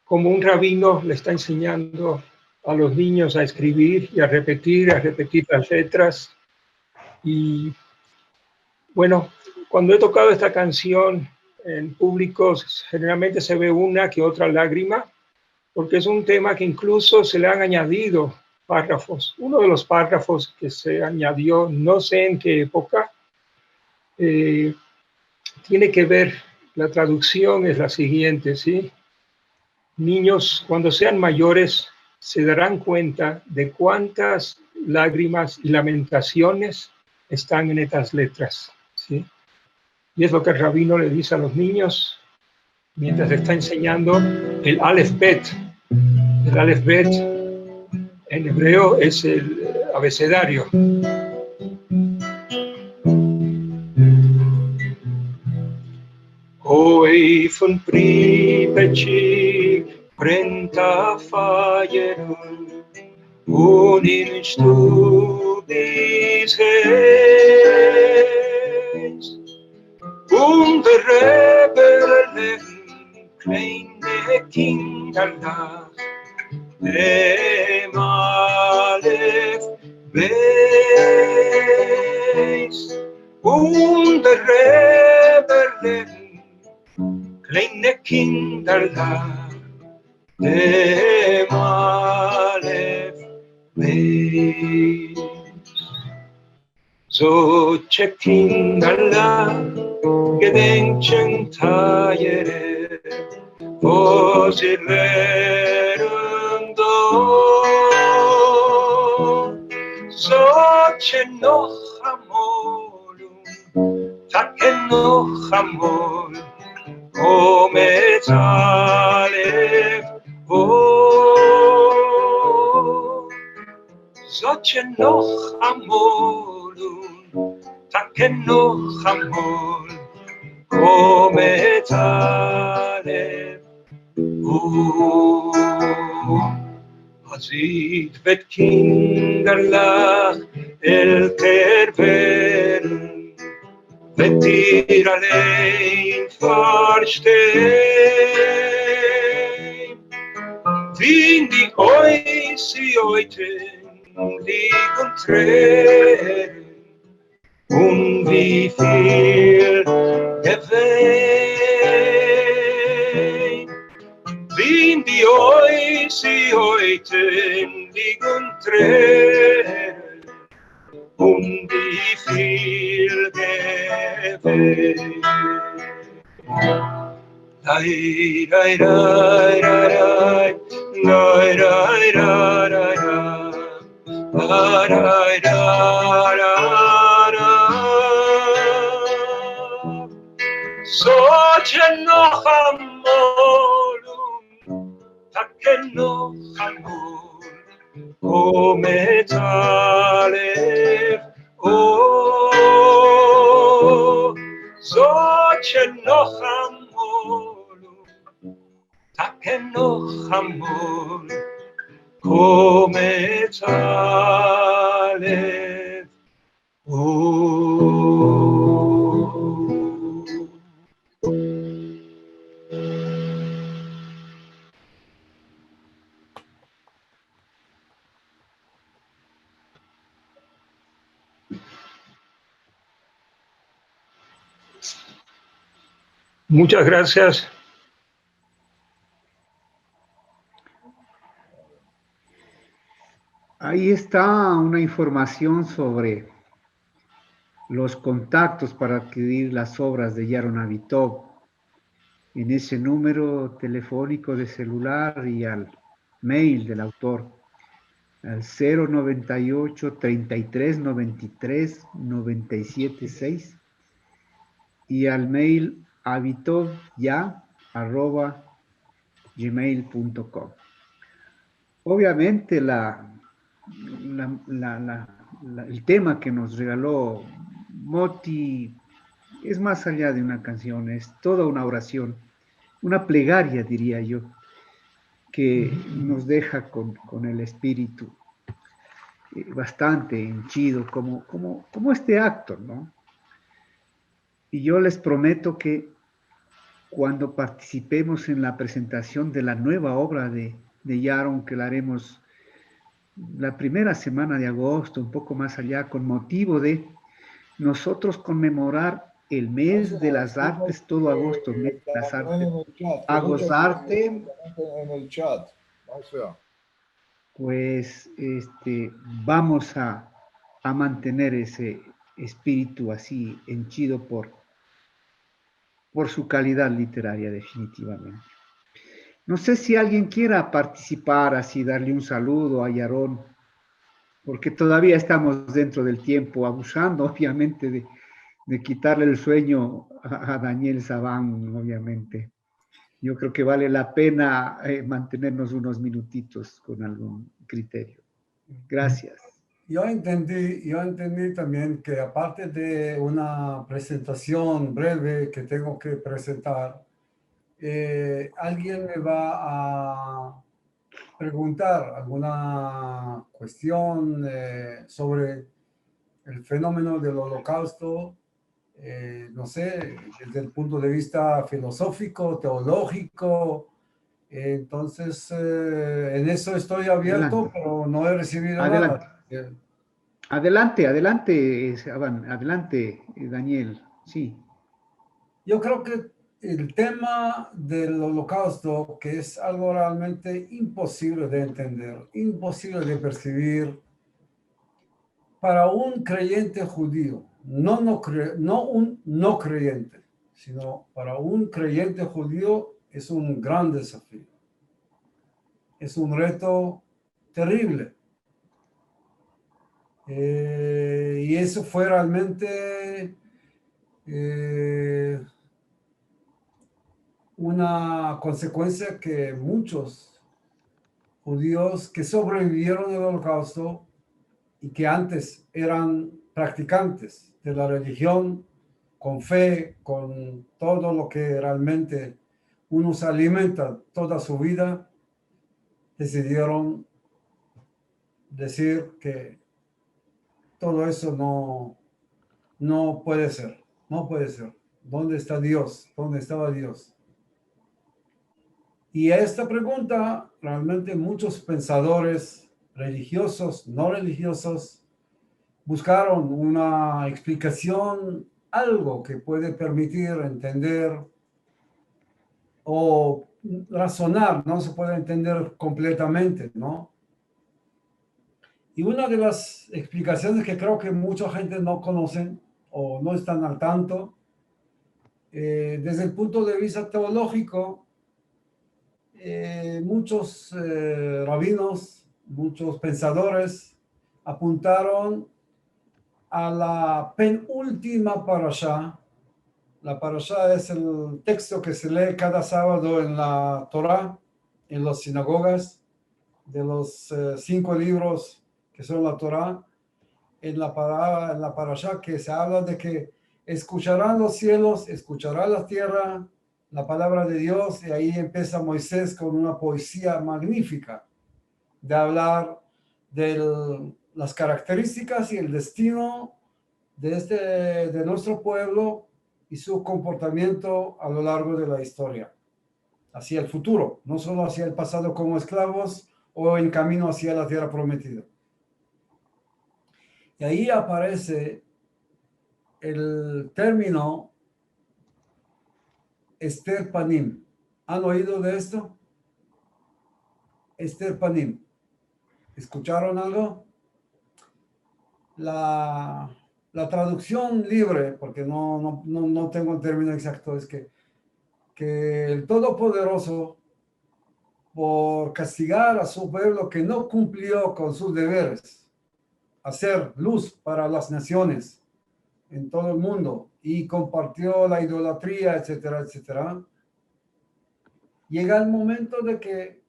cómo un rabino le está enseñando a los niños a escribir y a repetir las letras. Y bueno, cuando he tocado esta canción en público, generalmente se ve una que otra lágrima, porque es un tema que incluso se le han añadido párrafos. Uno de los párrafos que se añadió, no sé en qué época, tiene que ver, la traducción es la siguiente, ¿sí? Niños, cuando sean mayores, se darán cuenta de cuántas lágrimas y lamentaciones están en estas letras, ¿sí? Y es lo que el rabino le dice a los niños mientras está enseñando el Aleph Bet. El Aleph Bet en hebreo es el abecedario. Hoy von Pripyat brennt auf Feuer und in Stubis heiß. Und der Rebellen kleine Kinder nach dem Aleph Beis. Und der Rebellen kleine Kinder nach dem Aleph Beis. Solche Kinderla gedenken Tayere, wo sie lernen dort. Solche noch amol, taken noch amol, Omet Aleph Bo. Solche noch amol, taken noch amol, Omet Aleph Bo. Hazit vet kinderlach el kerben, vet ihr allein verstehn, wie in die Oisi heute liegen Tränen, und wie viel geweint, wie in die Oisi heute liegen Tränen, und wie viel geweint. Lai, lai, lai, lai, lai, lai, lai, lai, lai, lai, lai, lai, lai. Solche noch amol, taken noch amol, Omet Aleph O. Solche noch amol, taken noch amol, Omet Aleph O. Muchas gracias. Ahí está una información sobre los contactos para adquirir las obras de Yaron Avitov en ese número telefónico de celular y al mail del autor, al 098 33 93 97 6 y al mail avitovya@gmail.com. Obviamente el tema que nos regaló Moti es más allá de una canción, es toda una oración, una plegaria, diría yo, que nos deja con el espíritu bastante henchido, como este acto, ¿no? Y yo les prometo que cuando participemos en la presentación de la nueva obra de Yaron, que la haremos la primera semana de agosto, un poco más allá, con motivo de nosotros conmemorar el mes de las artes, todo agosto, mes de las artes. Agosarte, en el chat. O sea, pues vamos a mantener ese espíritu así henchido por su calidad literaria, definitivamente. No sé si alguien quiera participar, así darle un saludo a Yaron, porque todavía estamos dentro del tiempo, abusando obviamente de quitarle el sueño a Daniel Sabán, obviamente. Yo creo que vale la pena mantenernos unos minutitos con algún criterio. Gracias. Yo entendí también que aparte de una presentación breve que tengo que presentar, alguien me va a preguntar alguna cuestión sobre el fenómeno del Holocausto, no sé, desde el punto de vista filosófico, teológico. Entonces, en eso estoy abierto, Adelante. pero no he recibido Adelante. nada. Adelante, Saban, adelante, Daniel. Sí. Yo creo que el tema del holocausto, que es algo realmente imposible de entender, imposible de percibir para un creyente judío, no un no creyente, sino para un creyente judío es un gran desafío. Es un reto terrible. Y eso fue realmente una consecuencia que muchos judíos que sobrevivieron al Holocausto y que antes eran practicantes de la religión, con fe, con todo lo que realmente uno se alimenta toda su vida, decidieron decir que todo eso no puede ser, no puede ser. ¿Dónde está Dios? ¿Dónde estaba Dios? Y a esta pregunta, realmente muchos pensadores religiosos, no religiosos, buscaron una explicación, algo que puede permitir entender o razonar, no se puede entender completamente, ¿no? Y una de las explicaciones que creo que mucha gente no conocen o no están al tanto, desde el punto de vista teológico, muchos rabinos, muchos pensadores apuntaron a la penúltima parashá. La parashá es el texto que se lee cada sábado en la Torá, en las sinagogas, de los 5 libros que son la Torá, en la parashá que se habla de que escucharán los cielos, escuchará la tierra, la palabra de Dios, y ahí empieza Moisés con una poesía magnífica de hablar de las características y el destino de nuestro pueblo y su comportamiento a lo largo de la historia, hacia el futuro, no solo hacia el pasado como esclavos o en camino hacia la tierra prometida. Y ahí aparece el término Esther Panim. ¿Han oído de esto? Esther Panim. ¿Escucharon algo? La la traducción libre, porque no tengo el término exacto, es que el Todopoderoso, por castigar a su pueblo que no cumplió con sus deberes, hacer luz para las naciones en todo el mundo y compartió la idolatría, etcétera, etcétera, llega el momento de que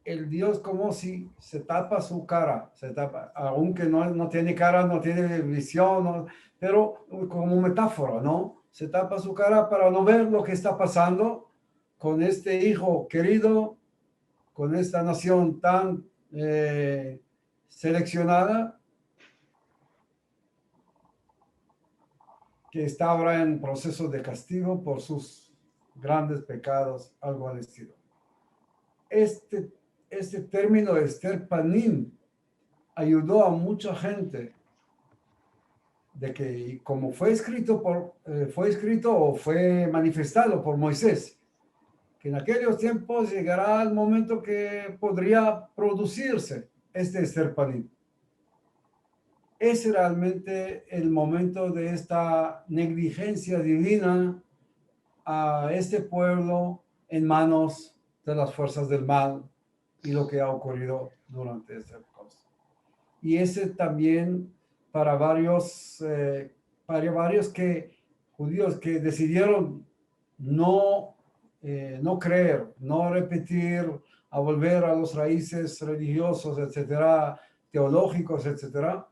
el Dios como si se tapa su cara, se tapa, aunque no tiene cara, no tiene visión, pero como metáfora, ¿no? Se tapa su cara para no ver lo que está pasando con este hijo querido, con esta nación tan seleccionada, que está ahora en proceso de castigo por sus grandes pecados, algo al estilo. Este término Esther Panim ayudó a mucha gente de que, como fue escrito o fue manifestado por Moisés, que en aquellos tiempos llegará el momento que podría producirse este Esther Panim. Es realmente el momento de esta negligencia divina a este pueblo en manos de las fuerzas del mal y lo que ha ocurrido durante este holocausto. Y ese también para varios judíos que decidieron no creer, no repetir, a volver a los raíces religiosos, etcétera, teológicos, etcétera.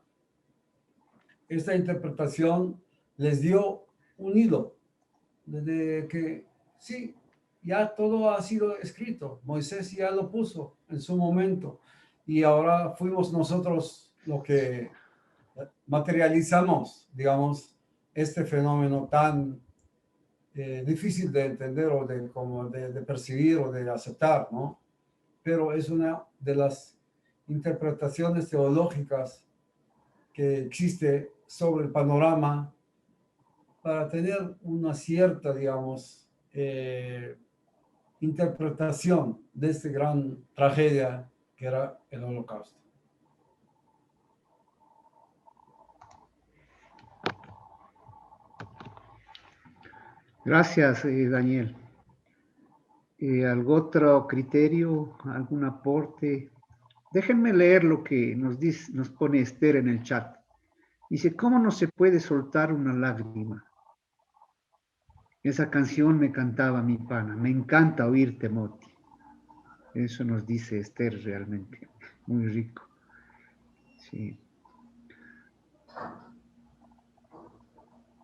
Esta interpretación les dio un hilo de que sí, ya todo ha sido escrito, Moisés ya lo puso en su momento y ahora fuimos nosotros lo que materializamos, digamos, este fenómeno tan difícil de entender o de percibir o de aceptar, ¿no? Pero es una de las interpretaciones teológicas que existe sobre el panorama para tener una cierta, digamos, interpretación de esta gran tragedia que era el Holocausto. Gracias, Daniel. ¿Algún otro criterio, algún aporte? Déjenme leer lo que nos pone Esther en el chat. Dice, ¿cómo no se puede soltar una lágrima? Esa canción me cantaba mi pana. Me encanta oírte, Moti. Eso nos dice Esther realmente. Muy rico. Sí.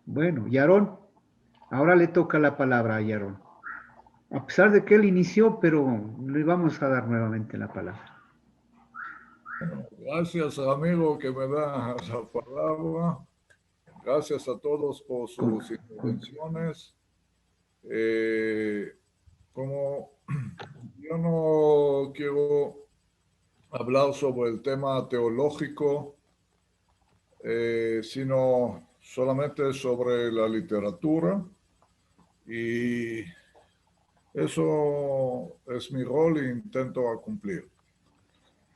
Bueno, Yaron. Ahora le toca la palabra a Yaron. A pesar de que él inició, pero le vamos a dar nuevamente la palabra. Gracias, amigo, que me da la palabra. Gracias a todos por sus intervenciones. Como yo no quiero hablar sobre el tema teológico, sino solamente sobre la literatura, y eso es mi rol e intento cumplir.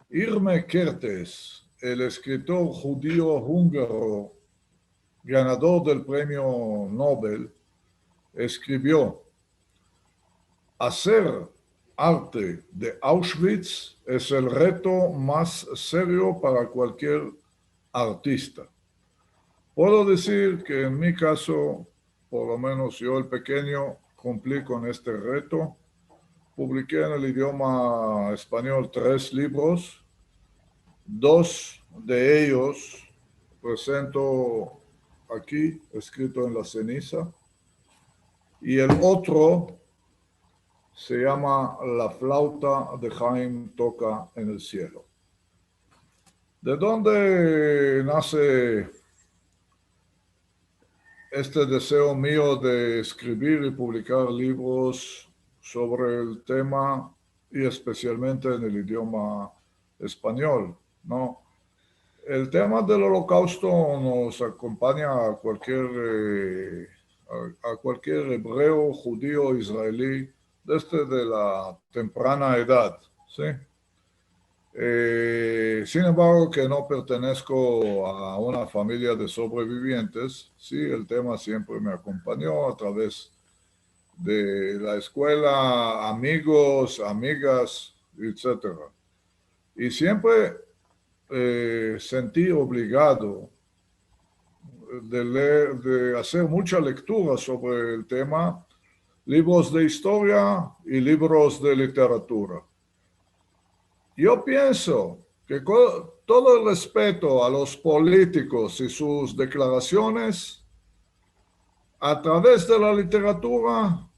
Irme Kertész, el escritor judío húngaro ganador del premio Nobel, escribió: hacer arte de Auschwitz es el reto más serio para cualquier artista. Puedo decir que en mi caso, por lo menos yo el pequeño, cumplí con este reto. Publiqué en el idioma español 3 libros. 2 de ellos presento aquí, escrito en la ceniza. Y el otro se llama La flauta de Jaime toca en el cielo. ¿De dónde nace este deseo mío de escribir y publicar libros sobre el tema, y especialmente en el idioma español, ¿no? El tema del Holocausto nos acompaña a cualquier hebreo, judío, israelí, desde la temprana edad, ¿sí? Sin embargo, que no pertenezco a una familia de sobrevivientes, sí, el tema siempre me acompañó a través de la escuela, amigos, amigas, etc. Y siempre sentí obligado de hacer mucha lectura sobre el tema, libros de historia y libros de literatura. Yo pienso que con todo el respeto a los políticos y sus declaraciones, a través de la literatura,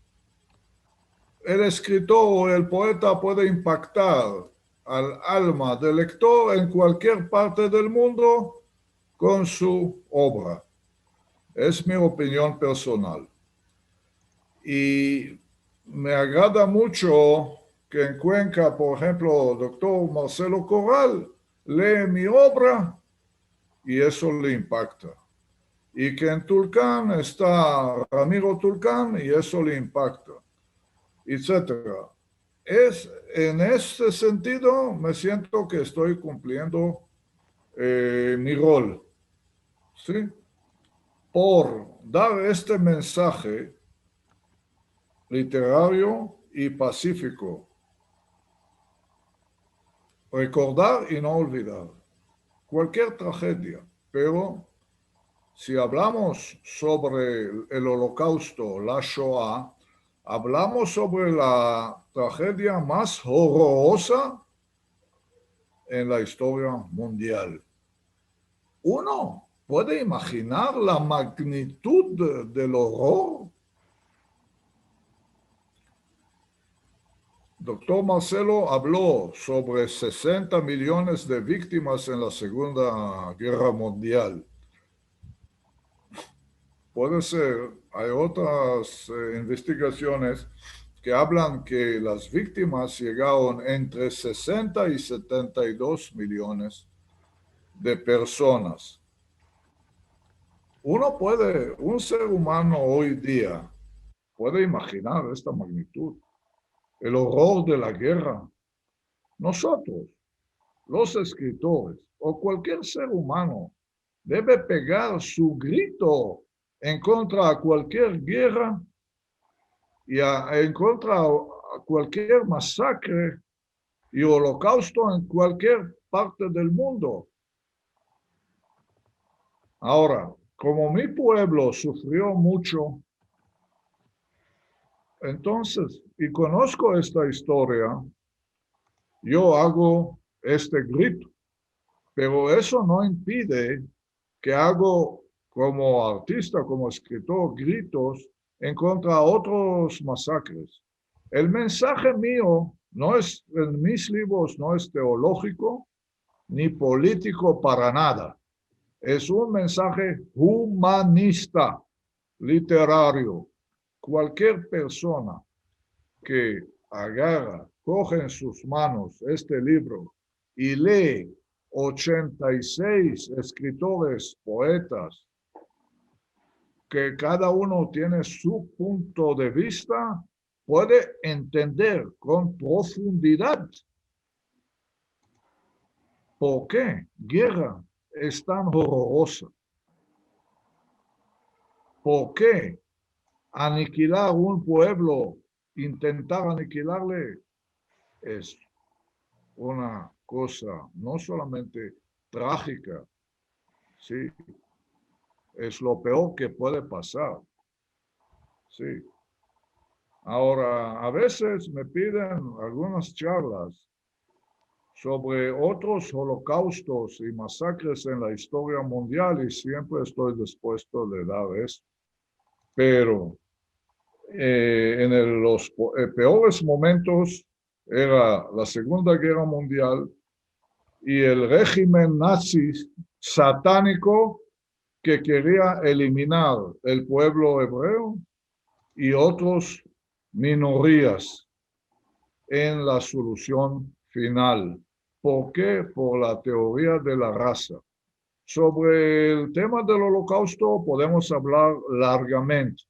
el escritor o el poeta puede impactar al alma del lector en cualquier parte del mundo con su obra. Es mi opinión personal. Y me agrada mucho que en Cuenca, por ejemplo, el doctor Marcelo Corral lee mi obra y eso le impacta. Y que en Tulcán está Ramiro Tulcán y eso le impacta, etcétera. En este sentido, me siento que estoy cumpliendo mi rol, ¿sí? Por dar este mensaje literario y pacífico. Recordar y no olvidar cualquier tragedia, pero si hablamos sobre el Holocausto, la Shoah, hablamos sobre la tragedia más horrorosa en la historia mundial. Uno puede imaginar la magnitud del horror. Doctor Marcelo habló sobre 60 millones de víctimas en la Segunda Guerra Mundial. Puede ser, hay otras investigaciones que hablan que las víctimas llegaron entre 60 y 72 millones de personas. Un ser humano hoy día puede imaginar esta magnitud. El horror de la guerra. Nosotros, los escritores o cualquier ser humano, debe pegar su grito en contra de cualquier guerra y en contra de cualquier masacre y holocausto en cualquier parte del mundo. Ahora, como mi pueblo sufrió mucho, entonces, y conozco esta historia, yo hago este grito, pero eso no impide que hago como artista, como escritor, gritos en contra de otros masacres. El mensaje mío no es, en mis libros no es teológico ni político para nada. Es un mensaje humanista, literario. Cualquier persona que coge en sus manos este libro y lee 86 escritores, poetas, que cada uno tiene su punto de vista, puede entender con profundidad por qué guerra es tan horrorosa. ¿Por qué aniquilar un pueblo, intentar aniquilarle, es una cosa no solamente trágica, sí, es lo peor que puede pasar, sí. Ahora, a veces me piden algunas charlas sobre otros holocaustos y masacres en la historia mundial y siempre estoy dispuesto a dar eso. Pero en los peores momentos era la Segunda Guerra Mundial y el régimen nazi satánico que quería eliminar el pueblo hebreo y otras minorías en la solución final. ¿Por qué? Por la teoría de la raza. Sobre el tema del holocausto podemos hablar largamente,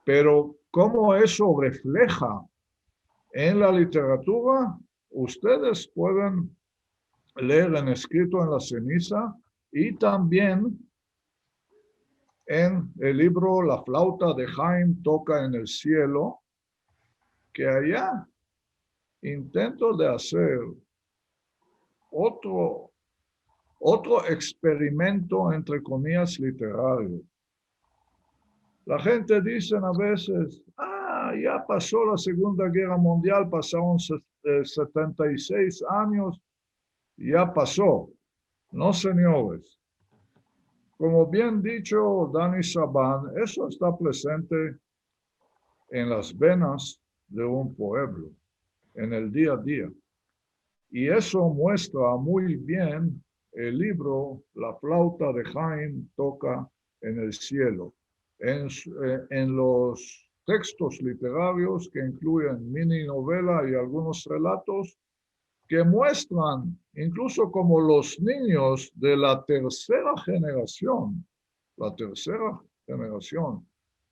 pero cómo eso refleja en la literatura, ustedes pueden leer en Escrito en la Ceniza y también en el libro La flauta de Jaime toca en el cielo, que allá intento de hacer otro experimento, entre comillas, literario. La gente dice a veces, ya pasó la Segunda Guerra Mundial, pasaron 76 años, ya pasó. No, señores. Como bien dicho Dani Saban, eso está presente en las venas de un pueblo, en el día a día. Y eso muestra muy bien el libro La flauta de Jaime toca en el cielo. En los textos literarios que incluyen mini novela y algunos relatos que muestran incluso como los niños de la tercera generación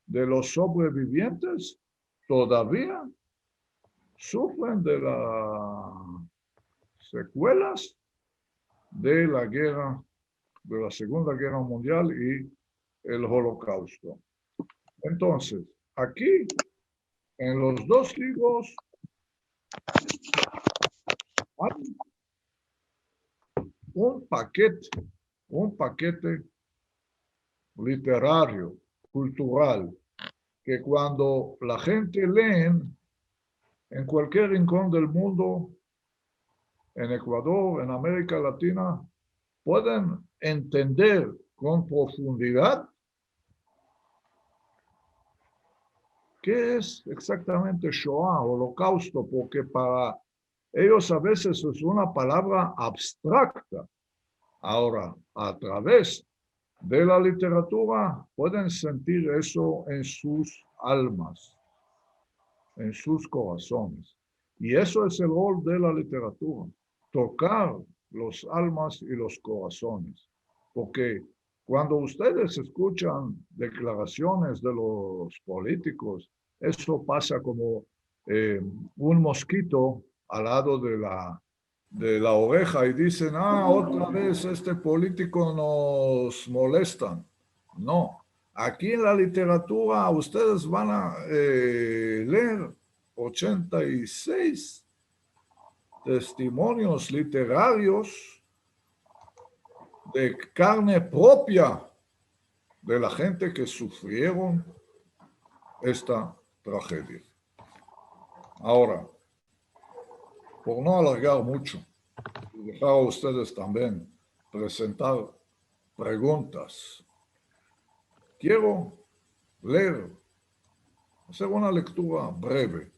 de los sobrevivientes todavía sufren de las secuelas de la guerra, de la Segunda Guerra Mundial y el Holocausto. Entonces, aquí, en los dos libros, hay un paquete literario, cultural, que cuando la gente lee en cualquier rincón del mundo, en Ecuador, en América Latina, pueden entender con profundidad qué es exactamente Shoah, Holocausto, porque para ellos a veces es una palabra abstracta. Ahora, a través de la literatura pueden sentir eso en sus almas, en sus corazones. Y eso es el rol de la literatura, tocar los almas y los corazones. Porque cuando ustedes escuchan declaraciones de los políticos, eso pasa como un mosquito al lado de la oreja y dicen, otra vez este político nos molesta. No, aquí en la literatura ustedes van a leer 86 testimonios literarios de carne propia de la gente que sufrieron esta tragedia. Ahora, por no alargar mucho, y dejar a ustedes también presentar preguntas, quiero leer, hacer una lectura breve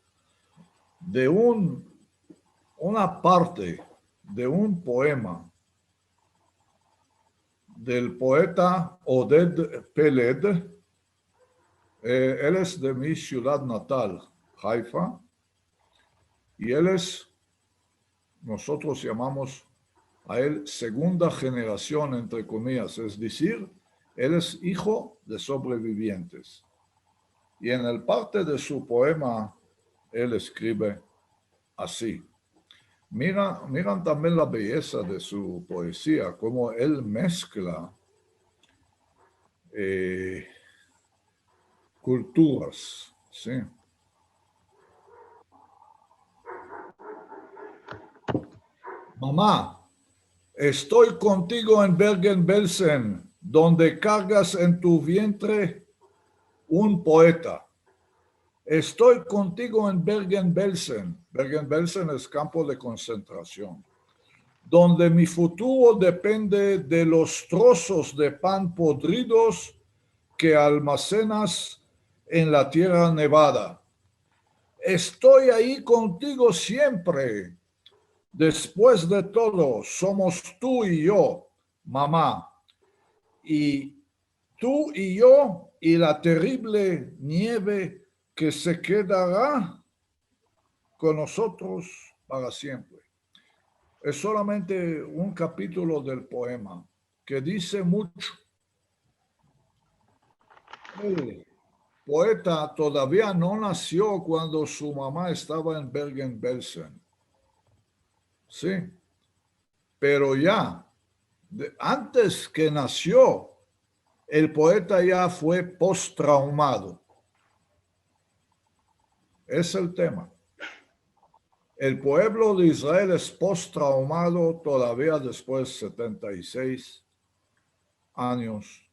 de una parte de un poema del poeta Oded Peled. Él es de mi ciudad natal, Haifa, y nosotros llamamos a él segunda generación, entre comillas, es decir, él es hijo de sobrevivientes. Y en el parte de su poema, él escribe así. Miran también la belleza de su poesía, cómo él mezcla culturas, ¿sí? Mamá, estoy contigo en Bergen-Belsen, donde cargas en tu vientre un poeta. Estoy contigo en Bergen-Belsen. Bergen-Belsen es campo de concentración, donde mi futuro depende de los trozos de pan podridos que almacenas en la tierra nevada. Estoy ahí contigo siempre. Después de todo, somos tú y yo, mamá. Y tú y yo y la terrible nieve que se quedará con nosotros para siempre. Es solamente un capítulo del poema que dice mucho. El poeta todavía no nació cuando su mamá estaba en Bergen-Belsen. Sí. pero ya, antes que nació, el poeta ya fue postraumado. Es el tema. El pueblo de Israel es postraumado todavía después de 76 años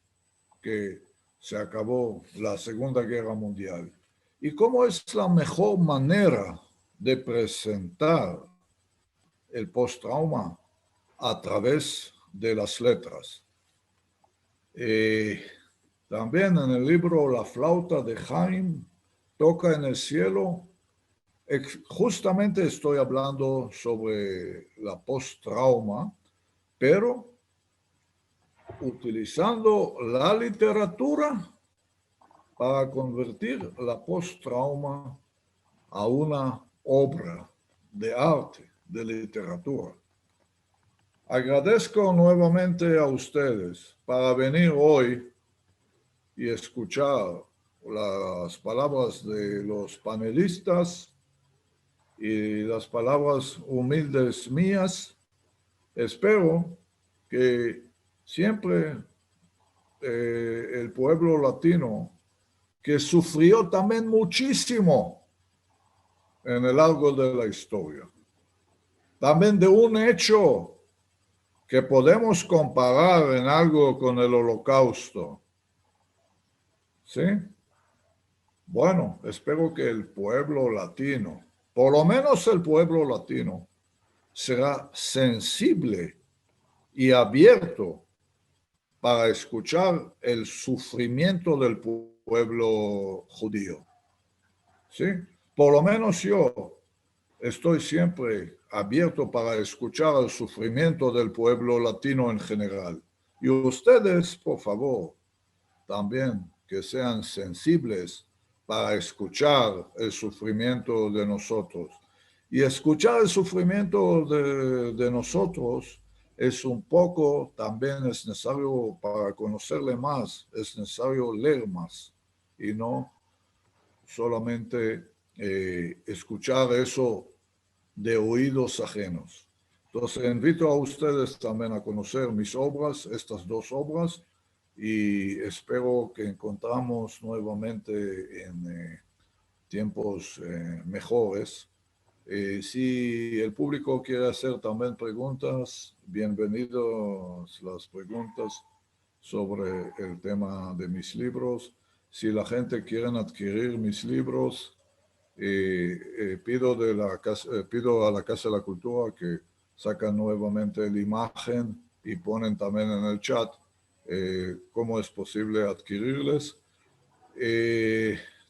que se acabó la Segunda Guerra Mundial. ¿Y cómo es la mejor manera de presentar el postrauma? A través de las letras. También en el libro La flauta de Haim, Toca en el cielo, justamente estoy hablando sobre la post-trauma, pero utilizando la literatura para convertir la post-trauma a una obra de arte, de literatura. Agradezco nuevamente a ustedes para venir hoy y escuchar las palabras de los panelistas y las palabras humildes mías. Espero que siempre el pueblo latino, que sufrió también muchísimo en el largo de la historia, también de un hecho que podemos comparar en algo con el Holocausto. ¿Sí? Bueno, espero que el pueblo latino, por lo menos el pueblo latino, será sensible y abierto para escuchar el sufrimiento del pueblo judío. ¿Sí? Por lo menos yo estoy siempre abierto para escuchar el sufrimiento del pueblo latino en general. Y ustedes, por favor, también que sean sensibles para escuchar el sufrimiento de nosotros. Y escuchar el sufrimiento de nosotros es un poco, también es necesario, para conocerle más, es necesario leer más y no solamente escuchar eso de oídos ajenos. Entonces, invito a ustedes también a conocer mis obras, estas dos obras, y espero que encontramos nuevamente en tiempos mejores. Si el público quiere hacer también preguntas, bienvenidos las preguntas sobre el tema de mis libros. Si la gente quiere adquirir mis libros, pido a la Casa de la Cultura que sacan nuevamente la imagen y ponen también en el chat cómo es posible adquirirles.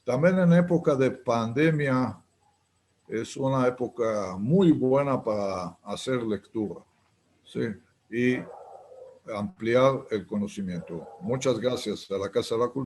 También en época de pandemia es una época muy buena para hacer lectura, ¿sí? Y ampliar el conocimiento. Muchas gracias a la Casa de la Cultura.